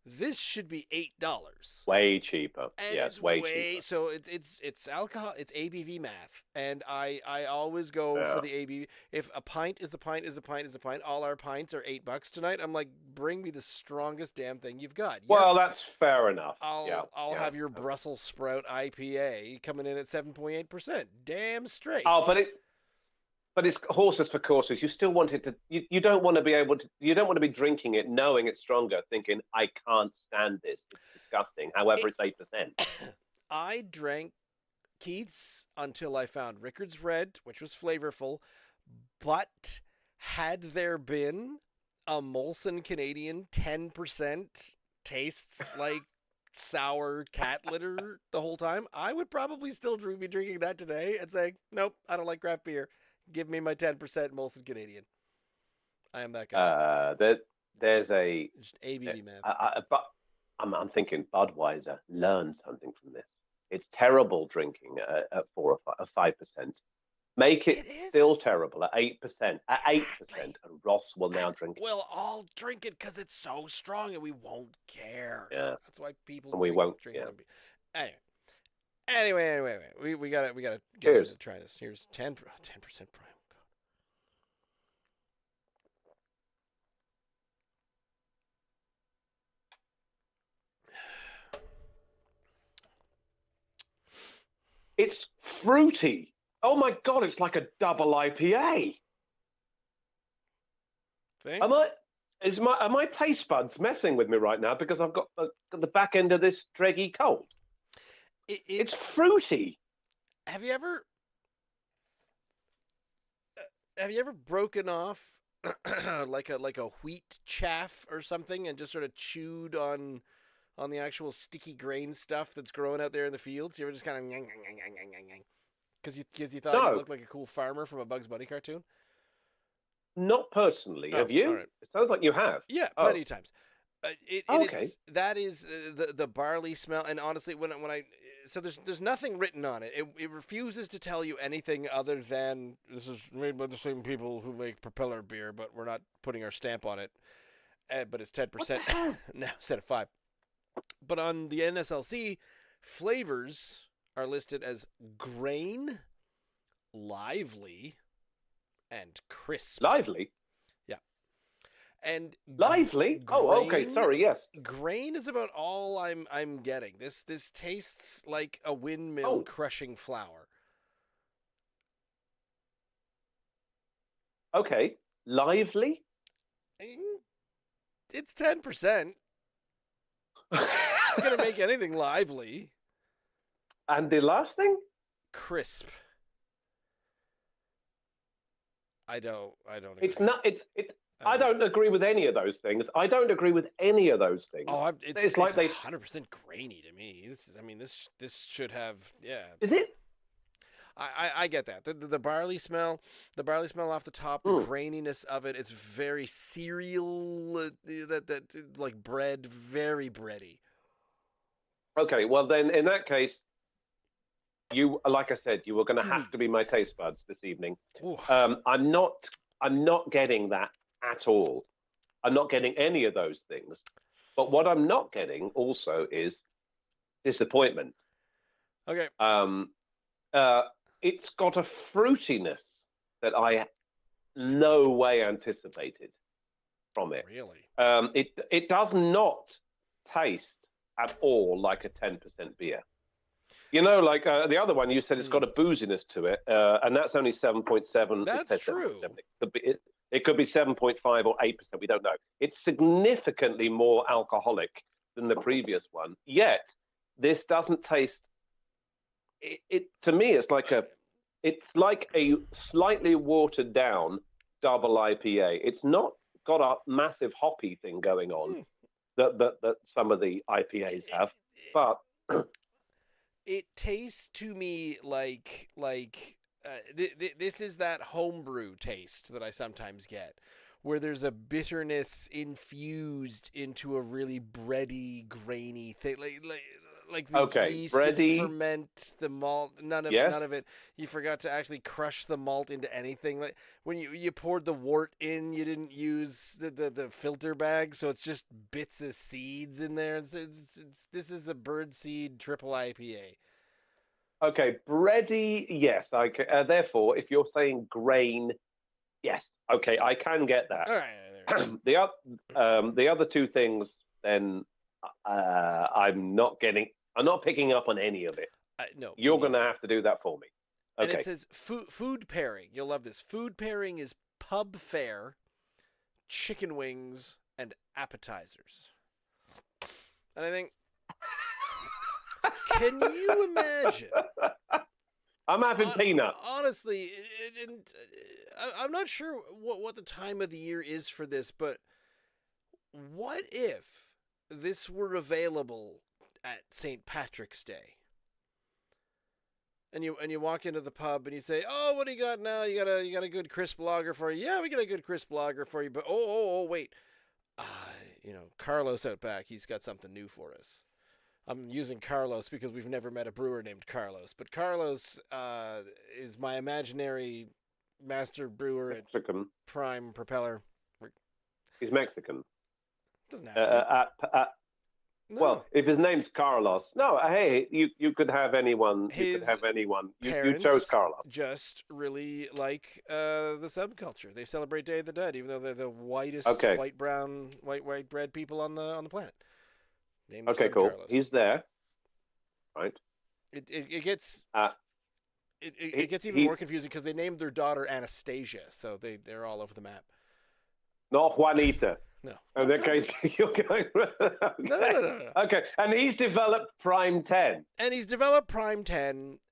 this should be $8.
Way cheaper.
And
yes, way cheaper.
So it's alcohol. It's ABV math, and I always go for the ABV. If a pint is a pint is a pint is a pint, all our pints are $8 tonight. I'm like, bring me the strongest damn thing you've got. Yes,
well, that's fair enough.
I'll have your Brussels Sprout IPA coming in at 7.8%. Damn straight.
Oh, but it's horses for courses. You still want it to. You don't want to be able to. You don't want to be drinking it knowing it's stronger, thinking I can't stand this. It's disgusting. However, it's 8%.
I drank Keith's until I found Rickard's Red, which was flavorful, but had there been a Molson Canadian 10% tastes like sour cat litter the whole time, I would probably still be drinking that today and saying, nope, I don't like craft beer. Give me my 10% Molson Canadian. I am that guy.
There's a
just ABV math.
But I'm thinking Budweiser learn something from this. It's terrible drinking at 4 or 5%. Make it still terrible at 8%. At 8%, and Ross will now drink it.
We'll all drink it because it's so strong, and we won't care.
Yeah,
that's why people.
And we won't.
Drink Anyway, we gotta get to try this. Here's 10% prime.
It's fruity. Oh my god, it's like a double IPA. Are my taste buds messing with me right now because I've got the back end of this dreggy cold? It's fruity.
Have you ever broken off like a wheat chaff or something and just sort of chewed on the actual sticky grain stuff that's growing out there in the fields? You ever just kind of because you thought you looked like a cool farmer from a Bugs Bunny cartoon?
Not personally. Have you? Right. It sounds like you have.
Yeah, plenty of times. That is the barley smell, and honestly, when I so there's nothing written on it. It refuses to tell you anything other than this is made by the same people who make propeller beer, but we're not putting our stamp on it. But it's 10% now instead of 5%. But on the NSLC, flavors are listed as grain, lively, and crisp.
Lively?
Yeah. And
Lively? Oh, okay.
grain
Sorry, yes.
grain is about all I'm getting. This tastes like a windmill
Oh,
crushing flour.
okay. Lively?
It's 10%. It's gonna make anything lively.
And the last thing?
Crisp. I don't agree.
It's not. It's. I don't agree with any of those things. I don't agree with any of those things.
Oh, it's
like they
100% grainy to me. This should have, yeah.
Is it?
I get that. The barley smell, off the top, the graininess of it. It's very cereal, that like bread, very bready.
Okay, well then, in that case, you, like I said, you were going to have to be my taste buds this evening. I'm not getting that at all. I'm not getting any of those things. But what I'm not getting also is disappointment.
Okay.
It's got a fruitiness that I no way anticipated from it.
Really?
It does not taste at all like a 10% beer. You know, like the other one, you said it's got a booziness to it, and that's only 7.7.
That's true.
It could be 7.5 or 8%. We don't know. It's significantly more alcoholic than the previous one. Yet, this doesn't taste. It to me, it's like a slightly watered down double IPA. It's not got a massive hoppy thing going on that some of the IPAs have, but
it tastes to me like this is that homebrew taste that I sometimes get, where there's a bitterness infused into a really bready, grainy thing, like the yeast
bready.
And ferment the malt. None of it. You forgot to actually crush the malt into anything. Like when you poured the wort in, you didn't use the filter bag, so it's just bits of seeds in there. This is a birdseed triple IPA.
Okay, bready, yes. Therefore, if you're saying grain, yes. Okay, I can get that.
All right.
The other two things, then I'm not picking up on any of it.
No,
you're going to have to do that for me. Okay.
And it says food pairing. You'll love this. Food pairing is pub fare, chicken wings, and appetizers. And I think, can you imagine?
I'm having peanut.
Honestly, I'm not sure what the time of the year is for this, but what if this were available at St. Patrick's Day? And you walk into the pub and you say, "Oh, what do you got now? You got a good crisp lager for you?" "Yeah, we got a good crisp lager for you." But wait, Carlos out back, he's got something new for us. I'm using Carlos because we've never met a brewer named Carlos, but Carlos is my imaginary master brewer
Mexican.
at Prime Propeller.
He's Mexican.
Doesn't have to be.
No. Well, if his name's Carlos, no. Hey, you could have anyone. You could have anyone. You chose Carlos.
Just really like the subculture. They celebrate Day of the Dead, even though they're the whitest white bread people on the planet.
Okay, cool. Carlos. He's there, right?
It gets it gets even more confusing because they named their daughter Anastasia, so they're all over the map.
Not Juanita.
No.
In that case, you're going. Okay.
No.
Okay, and he's developed Prime 10.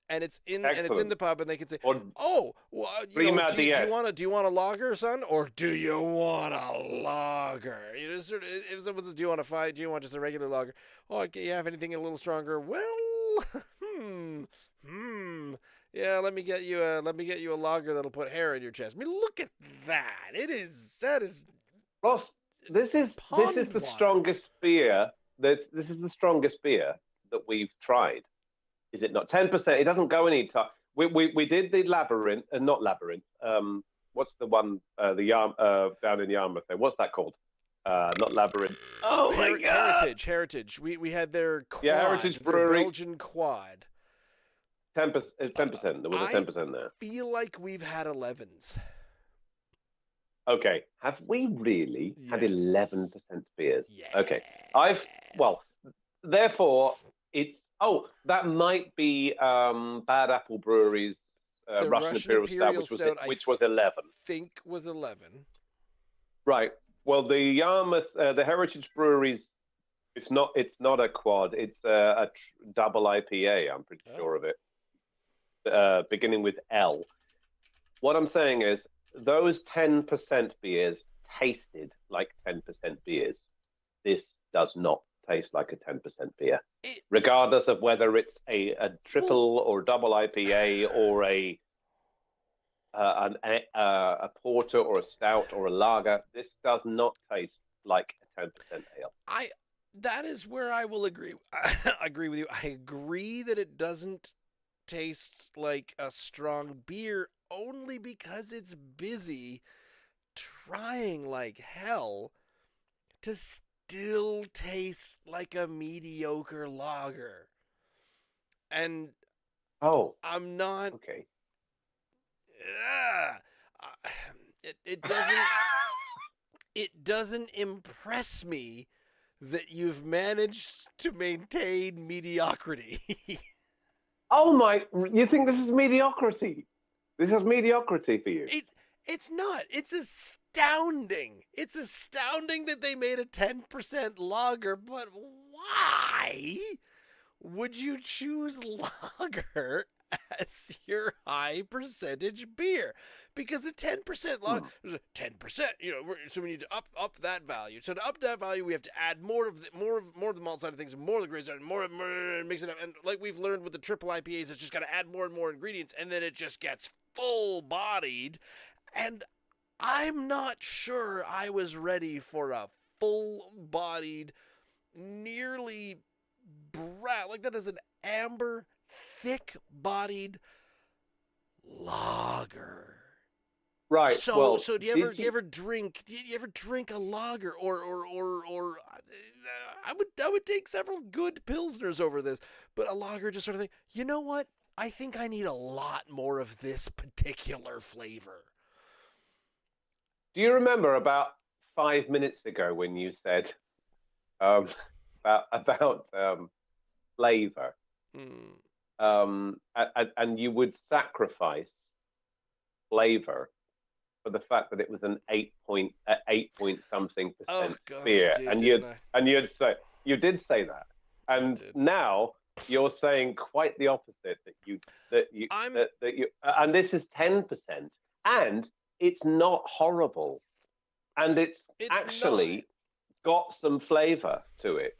And it's in the pub, and they can say, "Oh, well, do you want a lager, son, or do you want a lager?" Sort of, if someone says, "Do you want a fight? Do you want just a regular lager?" "Oh, okay, you have anything a little stronger?" "Well, yeah, let me get you a lager that'll put hair in your chest." I mean, look at that. That is.
Ross, this is the strongest beer. This is the strongest beer that we've tried. Is it not 10%? It doesn't go any time. We did the Labyrinth, not Labyrinth. What's the one down in Yarmouth? There, what's that called? Not Labyrinth. Oh my God!
Heritage. We had their quad,
Heritage Brewery,
Belgian quad.
10%. 10%. There was a 10% there.
I feel like we've had 11s.
Okay. Have we really had 11% beers?
Yes.
Okay. Therefore, that might be Bad Apple Brewery's
the
Russian Imperial Stout, which was 11.
Think was 11.
Right. Well, the Yarmouth, the Heritage Breweries, it's not a quad. It's a double IPA. I'm pretty sure of it. Beginning with L. What I'm saying is those 10% beers tasted like 10% beers. This does not taste like a 10% beer, regardless of whether it's a triple or double IPA or a porter or a stout or a lager. This does not taste like a 10% ale.
That is where I will agree. Agree with you. I agree that it doesn't taste like a strong beer only because it's busy trying like hell to still taste like a mediocre lager. And I'm not
okay.
It doesn't impress me that you've managed to maintain mediocrity.
Oh my! You think this is mediocrity? This is mediocrity for you?
It's not. It's astounding. It's astounding that they made a 10% lager, but why would you choose lager as your high percentage beer? Because a 10% lager, 10%, so we need to up that value. So to up that value, we have to add more of the malt side of things, more of the grain side, more mix it up. And like we've learned with the triple IPAs, it's just got to add more and more ingredients, and then it just gets full-bodied. And I'm not sure I was ready for a full-bodied, nearly brown, like that is an amber, thick-bodied lager.
Right.
So do you ever drink a lager or I would take several good pilsners over this, but a lager just sort of think, you know what? I think I need a lot more of this particular flavor.
Do you remember about 5 minutes ago when you said about flavor? And you would sacrifice flavor for the fact that it was an 8 point something percent beer, you did say that, and now you're saying quite the opposite, and this is 10%, and it's not horrible, and it's actually got some flavor to it.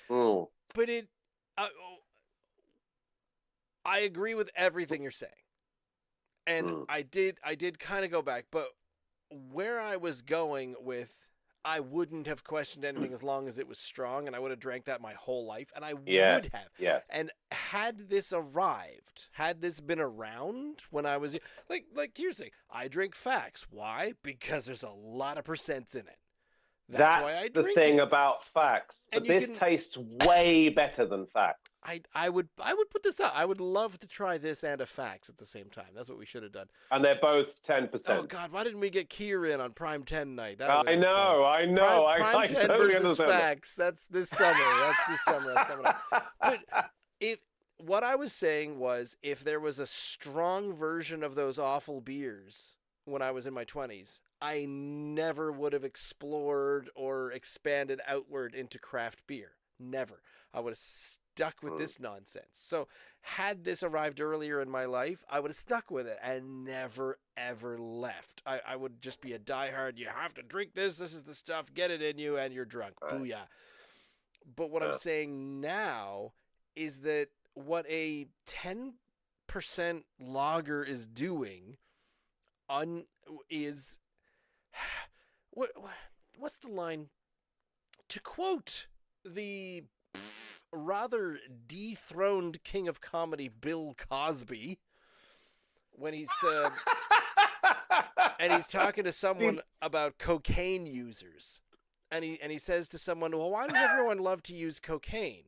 Damn it! But I agree with everything you're saying. And I did kind of go back, but where I was going with, I wouldn't have questioned anything as long as it was strong, and I would have drank that my whole life, and I would have.
Yes.
And had this arrived, had this been around when I was like here's the thing, I drink Facts. Why? Because there's a lot of percents in it. That's why I drink
the thing about Facts. But this tastes way better than Facts.
I would put this out. I would love to try this and a Facts at the same time. That's what we should have done.
And they're both 10%.
Oh God, why didn't we get Kier in on Prime 10 night?
I know.
Prime 10
totally
versus Facts. That's this summer. That's coming up. But what I was saying was, if there was a strong version of those awful beers when I was in my 20s, I never would have explored or expanded outward into craft beer. Never. I would have stuck with this nonsense. So had this arrived earlier in my life, I would have stuck with it and never, ever left. I would just be a diehard, you have to drink this. This is the stuff. Get it in you and you're drunk. Right. Booyah. But what I'm saying now is that what a 10% lager is doing is... What's the line? To quote the rather dethroned king of comedy Bill Cosby, when he said, and he's talking to someone about cocaine users, and he says to someone, well, why does everyone love to use cocaine?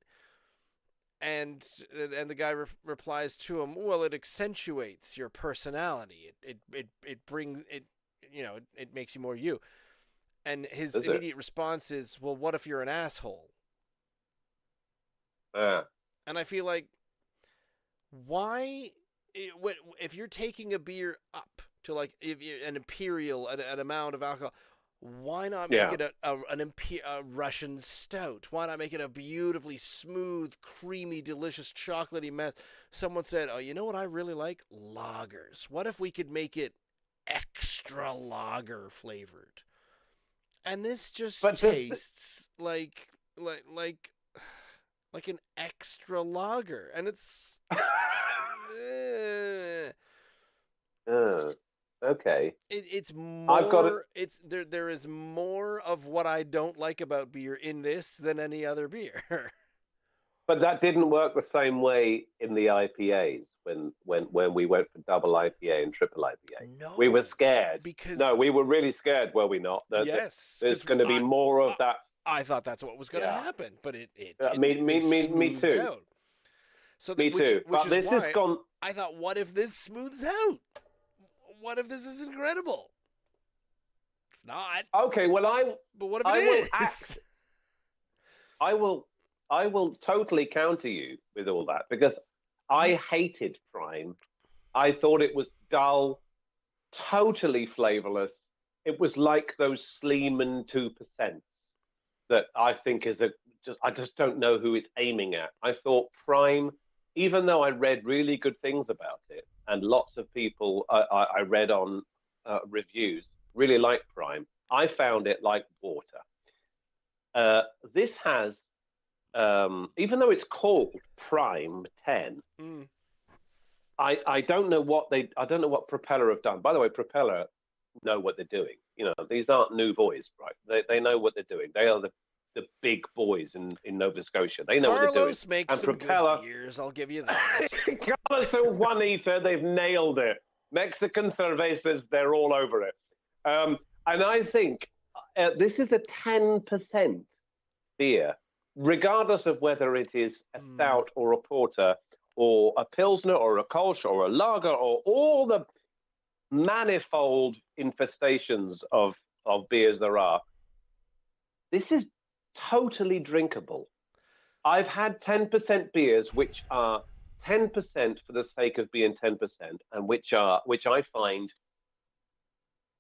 and the guy replies to him, well, it accentuates your personality. It brings it, it makes you more you. And his immediate response is, well, what if you're an asshole? And I feel like, why, if you're taking a beer up to like an imperial, an amount of alcohol, why not make it a Russian stout? Why not make it a beautifully smooth, creamy, delicious, chocolatey mess? Someone said, oh, you know what I really like? Lagers. What if we could make it extra lager flavored? And this just tastes like an extra lager, and it's
okay.
It's more.
I've got it.
It's there is more of what I don't like about beer in this than any other beer.
But that didn't work the same way in the IPAs when we went for double IPA and triple IPA.
No,
we were scared.
Because
we were really scared, were we not?
Yes,
there's going to be more of that.
I thought that's what was going to happen, but it
me too.
Out. So
me too.
But
this has gone.
I thought, what if this smooths out? What if this is incredible? It's not.
Okay, well
But what if it is?
I will totally counter you with all that because I hated Prime. I thought it was dull, totally flavorless. It was like those Sleeman 2% that I think is I just don't know who it's aiming at. I thought Prime, even though I read really good things about it, and lots of people I read on reviews really like Prime, I found it like water. This has, even though it's called Prime 10, I don't know what Propeller have done. By the way, Propeller know what they're doing. These aren't new boys, right? They know what they're doing. They are the big boys in Nova Scotia. They know what they're doing.
Carlos makes some Propeller, good beers, I'll give you that.
Carlos and Juanita, they've nailed it. Mexican cervezas, they're all over it. And I think this is a 10% beer, regardless of whether it is a stout or a porter or a pilsner or a kolsch or a lager or all the manifold infestations of beers there are. This is totally drinkable. I've had 10% beers which are 10% for the sake of being 10% and which I find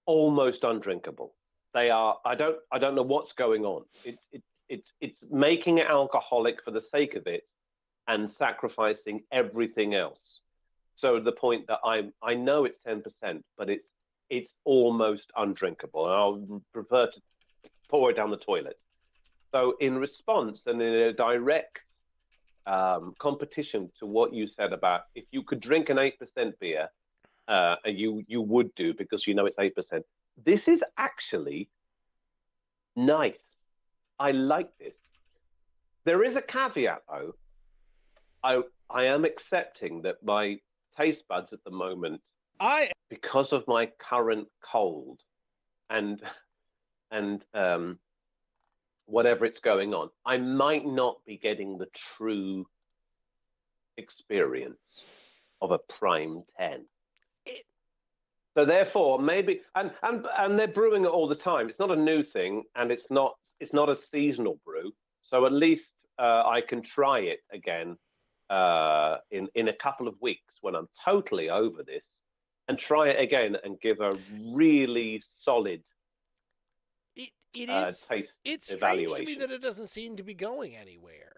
almost undrinkable. They are. I don't know what's going on. It's making it alcoholic for the sake of it and sacrificing everything else. So the point that I know it's 10%, but it's almost undrinkable, and I'll prefer to pour it down the toilet. So in response and in a direct competition to what you said about if you could drink an 8% beer, you would do because it's 8%. This is actually nice. I like this. There is a caveat though. I am accepting that my taste buds at the moment, because of my current cold and whatever it's going on, I might not be getting the true experience of a Prime 10. So therefore, maybe and they're brewing it all the time. It's not a new thing, and it's not a seasonal brew. So at least I can try it again in a couple of weeks when I'm totally over this, and try it again and give a really solid taste
it's
evaluation.
strange to me that it doesn't seem to be going anywhere.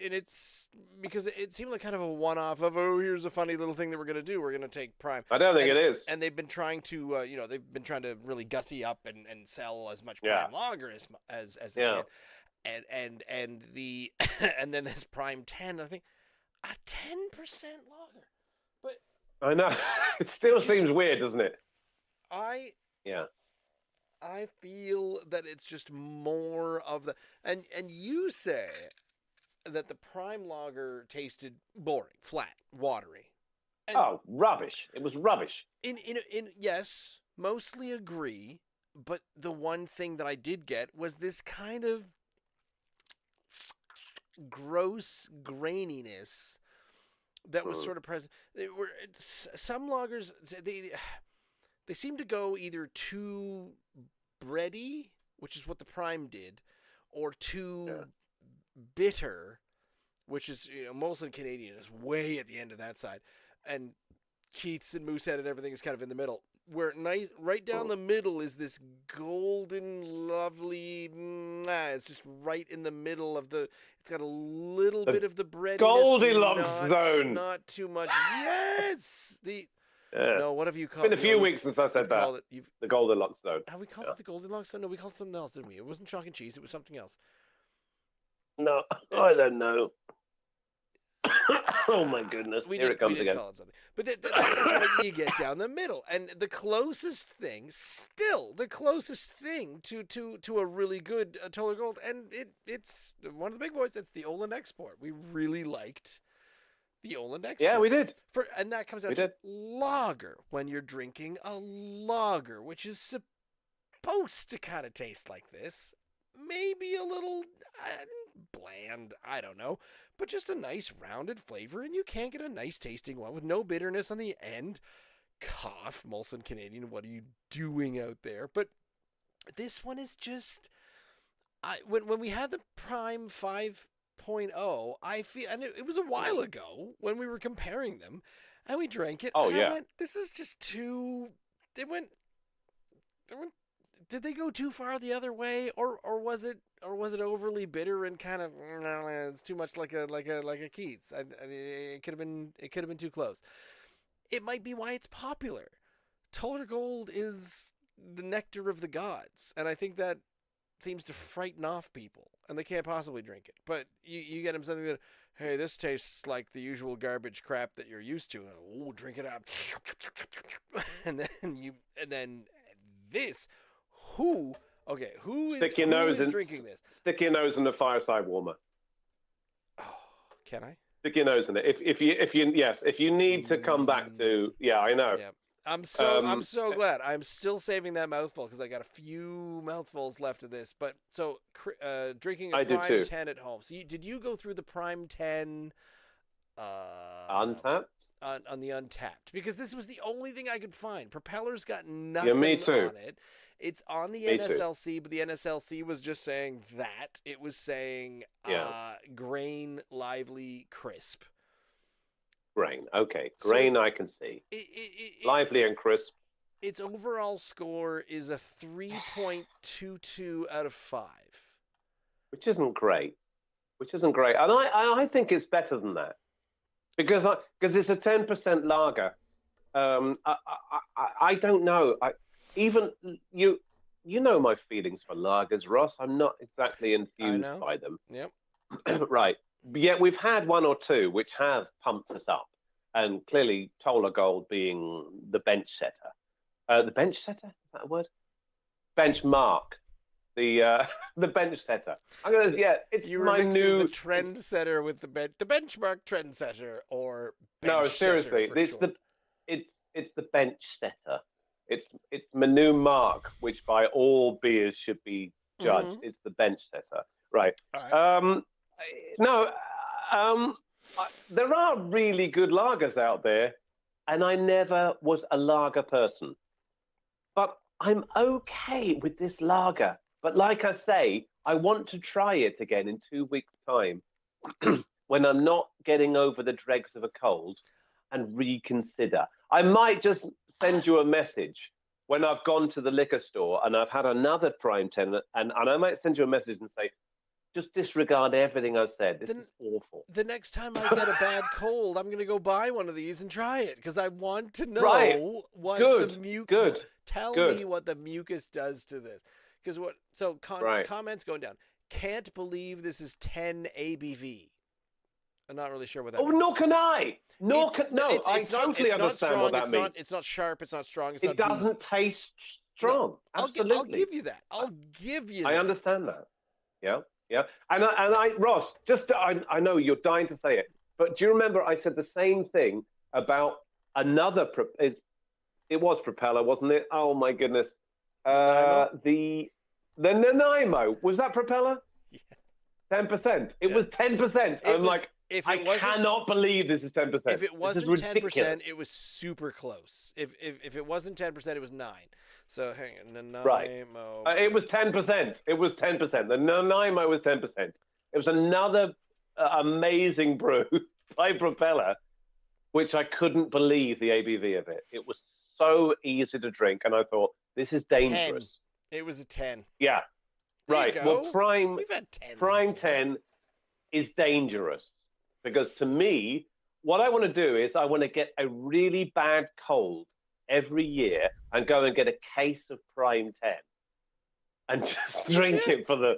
And it's because it seemed like kind of a one-off of, here's a funny little thing that we're going to do. We're going to take Prime.
I don't think it is.
And they've been trying to, they've been trying to really gussy up and sell as much Prime lager as they can. And the and then this Prime 10, I think a 10% lager. But
I know it still seems weird, doesn't it?
I feel that it's just more of the and you say that the Prime lager tasted boring, flat, watery.
And rubbish! It was rubbish.
In yes, mostly agree. But the one thing that I did get was this kind of gross graininess that was sort of present. Some lagers, they seem to go either too bready, which is what the Prime did, or too bitter, which is, Molson Canadian is way at the end of that side, and Keith's and Moosehead and everything is kind of in the middle. Where right down the middle is this golden, lovely. It's just right in the middle of the. It's got a little bit of the breadiness.
Goldilocks zone.
Not too much. Yes.
Yeah.
No, what have you called
it? It's been a few weeks since I said that. The Goldilocks zone.
Have we called it the Goldilocks zone? No, we called it something else, didn't we? It wasn't chalk and cheese. It was something else.
No, I don't know. Oh my goodness! Here it comes again.
Call it something. But that's what you get down the middle, and the closest thing to a really good Toller Gold, and it's one of the big boys. It's the Oland Export. We really liked the Oland Export.
Yeah, we did.
And that comes out to lager. When you're drinking a lager, which is supposed to kind of taste like this, maybe a little bland, I don't know, but just a nice rounded flavor, and you can't get a nice tasting one with no bitterness on the end. Cough, Molson Canadian, what are you doing out there? But this one is just, when we had the Prime 5.0, I feel, and it was a while ago when we were comparing them, and we drank it.
Oh,
and
yeah.
I went, this is just too. They went. Did they go too far the other way, or was it overly bitter and kind of it's too much like a Keats? It could have been too close. It might be why it's popular. Toller Gold is the nectar of the gods, and I think that seems to frighten off people, and they can't possibly drink it. But you get them something that, hey, this tastes like the usual garbage crap that you're used to. Oh, drink it up, and then this. Who is drinking this?
Stick your nose in the fireside warmer.
Oh, can I?
Stick your nose in it. If you need to come back to, I know.
Yeah. I'm so glad. I'm still saving that mouthful because I got a few mouthfuls left of this. But so drinking a Prime 10 at home. So did you go through the Prime 10
Untapped?
On the Untapped? Because this was the only thing I could find. Propeller's got nothing on it. It's on the NSLC, but the NSLC was just saying that. It was saying grain, lively, crisp.
Grain, okay. Grain I can see. Lively and crisp.
Its overall score is a 3.22 out of 5.
Which isn't great. And I think it's better than that. Because it's a 10% lager. I don't know. Even you know my feelings for lagers, Ross. I'm not exactly enthused by them.
Yep.
Right. Yet we've had one or two which have pumped us up, and clearly Toller Gold being the bench setter. The bench setter? Is that a word? Benchmark. The bench setter. It's my new
the trend setter with the benchmark trend setter, or
no, seriously, it's the bench setter. It's my new mark, which by all beers should be judged. Mm-hmm. It's the bench setter, right? All right. There are really good lagers out there, and I never was a lager person, but I'm okay with this lager. But like I say, I want to try it again in 2 weeks' time, when I'm not getting over the dregs of a cold, and reconsider. I might just send you a message when I've gone to the liquor store and I've had another Prime 10, and I might send you a message and say, just disregard everything I've said. This is awful.
The next time I get a bad cold, I'm going to go buy one of these and try it, because I want to know what the mucus. Tell me what the mucus does to this. Because comments going down. Can't believe this is 10 ABV. I'm not really sure what that means.
Nor can I. I totally understand what that means.
It's not sharp. It's not strong.
It doesn't taste strong. No, absolutely.
I'll give you that.
I understand that. Yeah. And Ross, I know you're dying to say it, but do you remember I said the same thing about another? It was Propeller, wasn't it? Oh my goodness. The Nanaimo? Was that Propeller?
Yeah.
Yeah. 10%. It was 10%. I'm like, I cannot believe this is 10%.
If it wasn't 10%, it was super close. If it wasn't 10%, it was 9. So hang on, Nanaimo.
Right. It was 10%. It was 10%. The Nanaimo was 10%. It was another amazing brew by Propeller, which I couldn't believe the ABV of it. It was so easy to drink, and I thought, this is dangerous.
10. It was a 10.
Yeah. Right. Well,
We've had 10s
Prime
before.
10 is dangerous because to me, what I want to do is I want to get a really bad cold every year and go and get a case of Prime 10 and just drink it for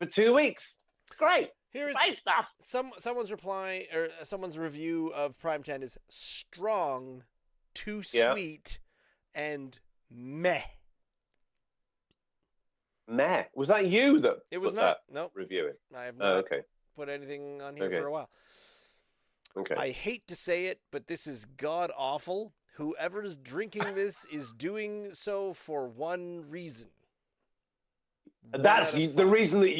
2 weeks. It's great.
Here's
great stuff.
Someone's reply or someone's review of Prime 10 is strong, too sweet, and meh.
Meh. Was that you that
it was not
reviewing?
I have not put anything on here for a while.
Okay.
I hate to say it, but this is god awful. Whoever is drinking this is doing so for one reason.
That's the reason that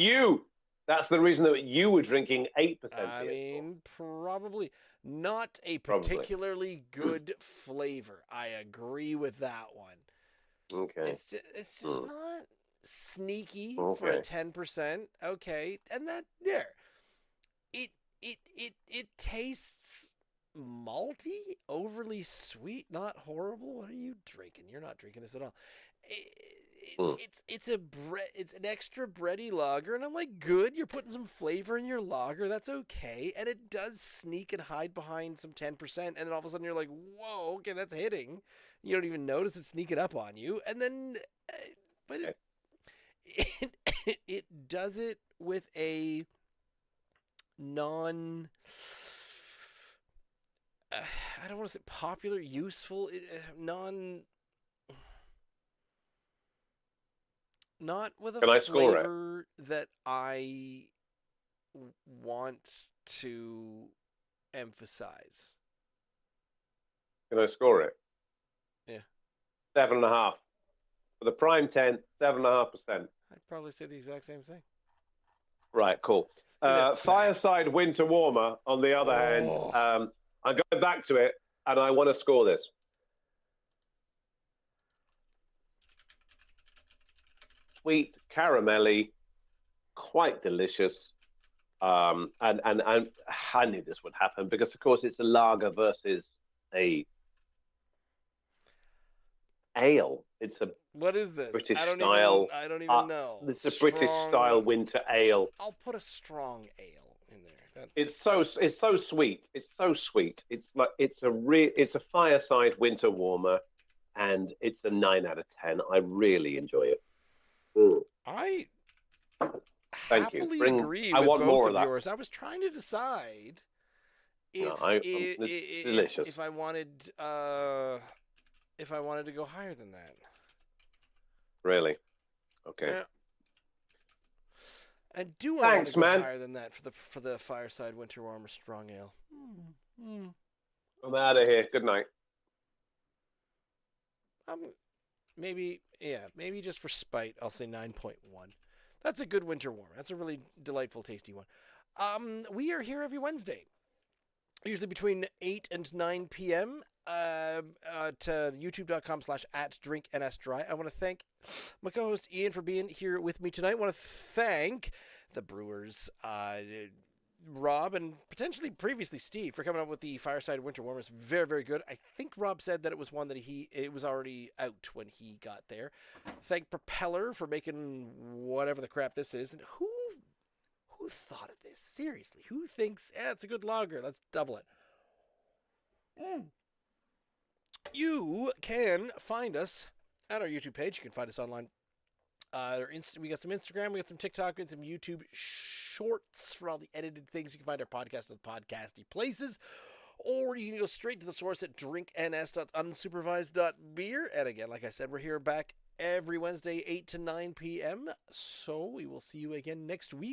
you were drinking 8%.
I mean, probably not a particularly good flavor. I agree with that one.
Okay.
It's just not sneaky for a 10%. Okay, and that there, it tastes malty, overly sweet, not horrible. What are you drinking? You're not drinking this at all. It's an extra bready lager, and I'm like, good. You're putting some flavor in your lager. That's okay, and it does sneak and hide behind some 10%, and then all of a sudden you're like, whoa, okay, that's hitting. You don't even notice it sneaking up on you, and then, but it does it with a non. I don't want to say popular, useful, not with a flavor that I want to emphasize.
Can I score it?
Yeah.
7.5. For the Prime 10, 7.5%.
I'd probably say the exact same thing.
Right, cool. Fireside Winter Warmer, on the other hand, I'm going back to it, and I want to score this. Sweet, caramelly, quite delicious. And I knew this would happen because, of course, it's a lager versus a ale. It's a
what is this?
British
I don't
style.
Even know.
It's a British style winter ale.
I'll put a strong ale in there.
It's so sweet. It's so sweet. It's like it's a fireside winter warmer, and it's a 9 out of 10. I really enjoy it.
I
Thank you.
agree with
want
both
more
of
that.
yours. I was trying to decide
it's delicious.
if I wanted to go higher than that.
Really? Okay.
Yeah. And do I want to go higher than that for the fireside winter warmer strong ale?
I'm out of here. Good night.
Maybe just for spite, I'll say 9.1. That's a good winter warmer. That's a really delightful, tasty one. We are here every Wednesday, usually between 8 and 9 p.m. To youtube.com/@drinknsdry. I want to thank my co-host Ian for being here with me tonight. I want to thank the brewers, Rob, and potentially previously Steve, for coming up with the Fireside Winter Warmer. It's very, very good. I think Rob said that it was one that it was already out when he got there. Thank Propeller for making whatever the crap this is. And who thought of this? Seriously, who thinks, it's a good lager, let's double it? You can find us at our YouTube page. You can find us online. We got some Instagram, we got some TikTok, we got some YouTube shorts for all the edited things. You can find our podcast on podcasty places, or you can go straight to the source at drinkns.unsupervised.beer. And again, like I said, we're here back every Wednesday, 8 to 9 p.m. So we will see you again next week.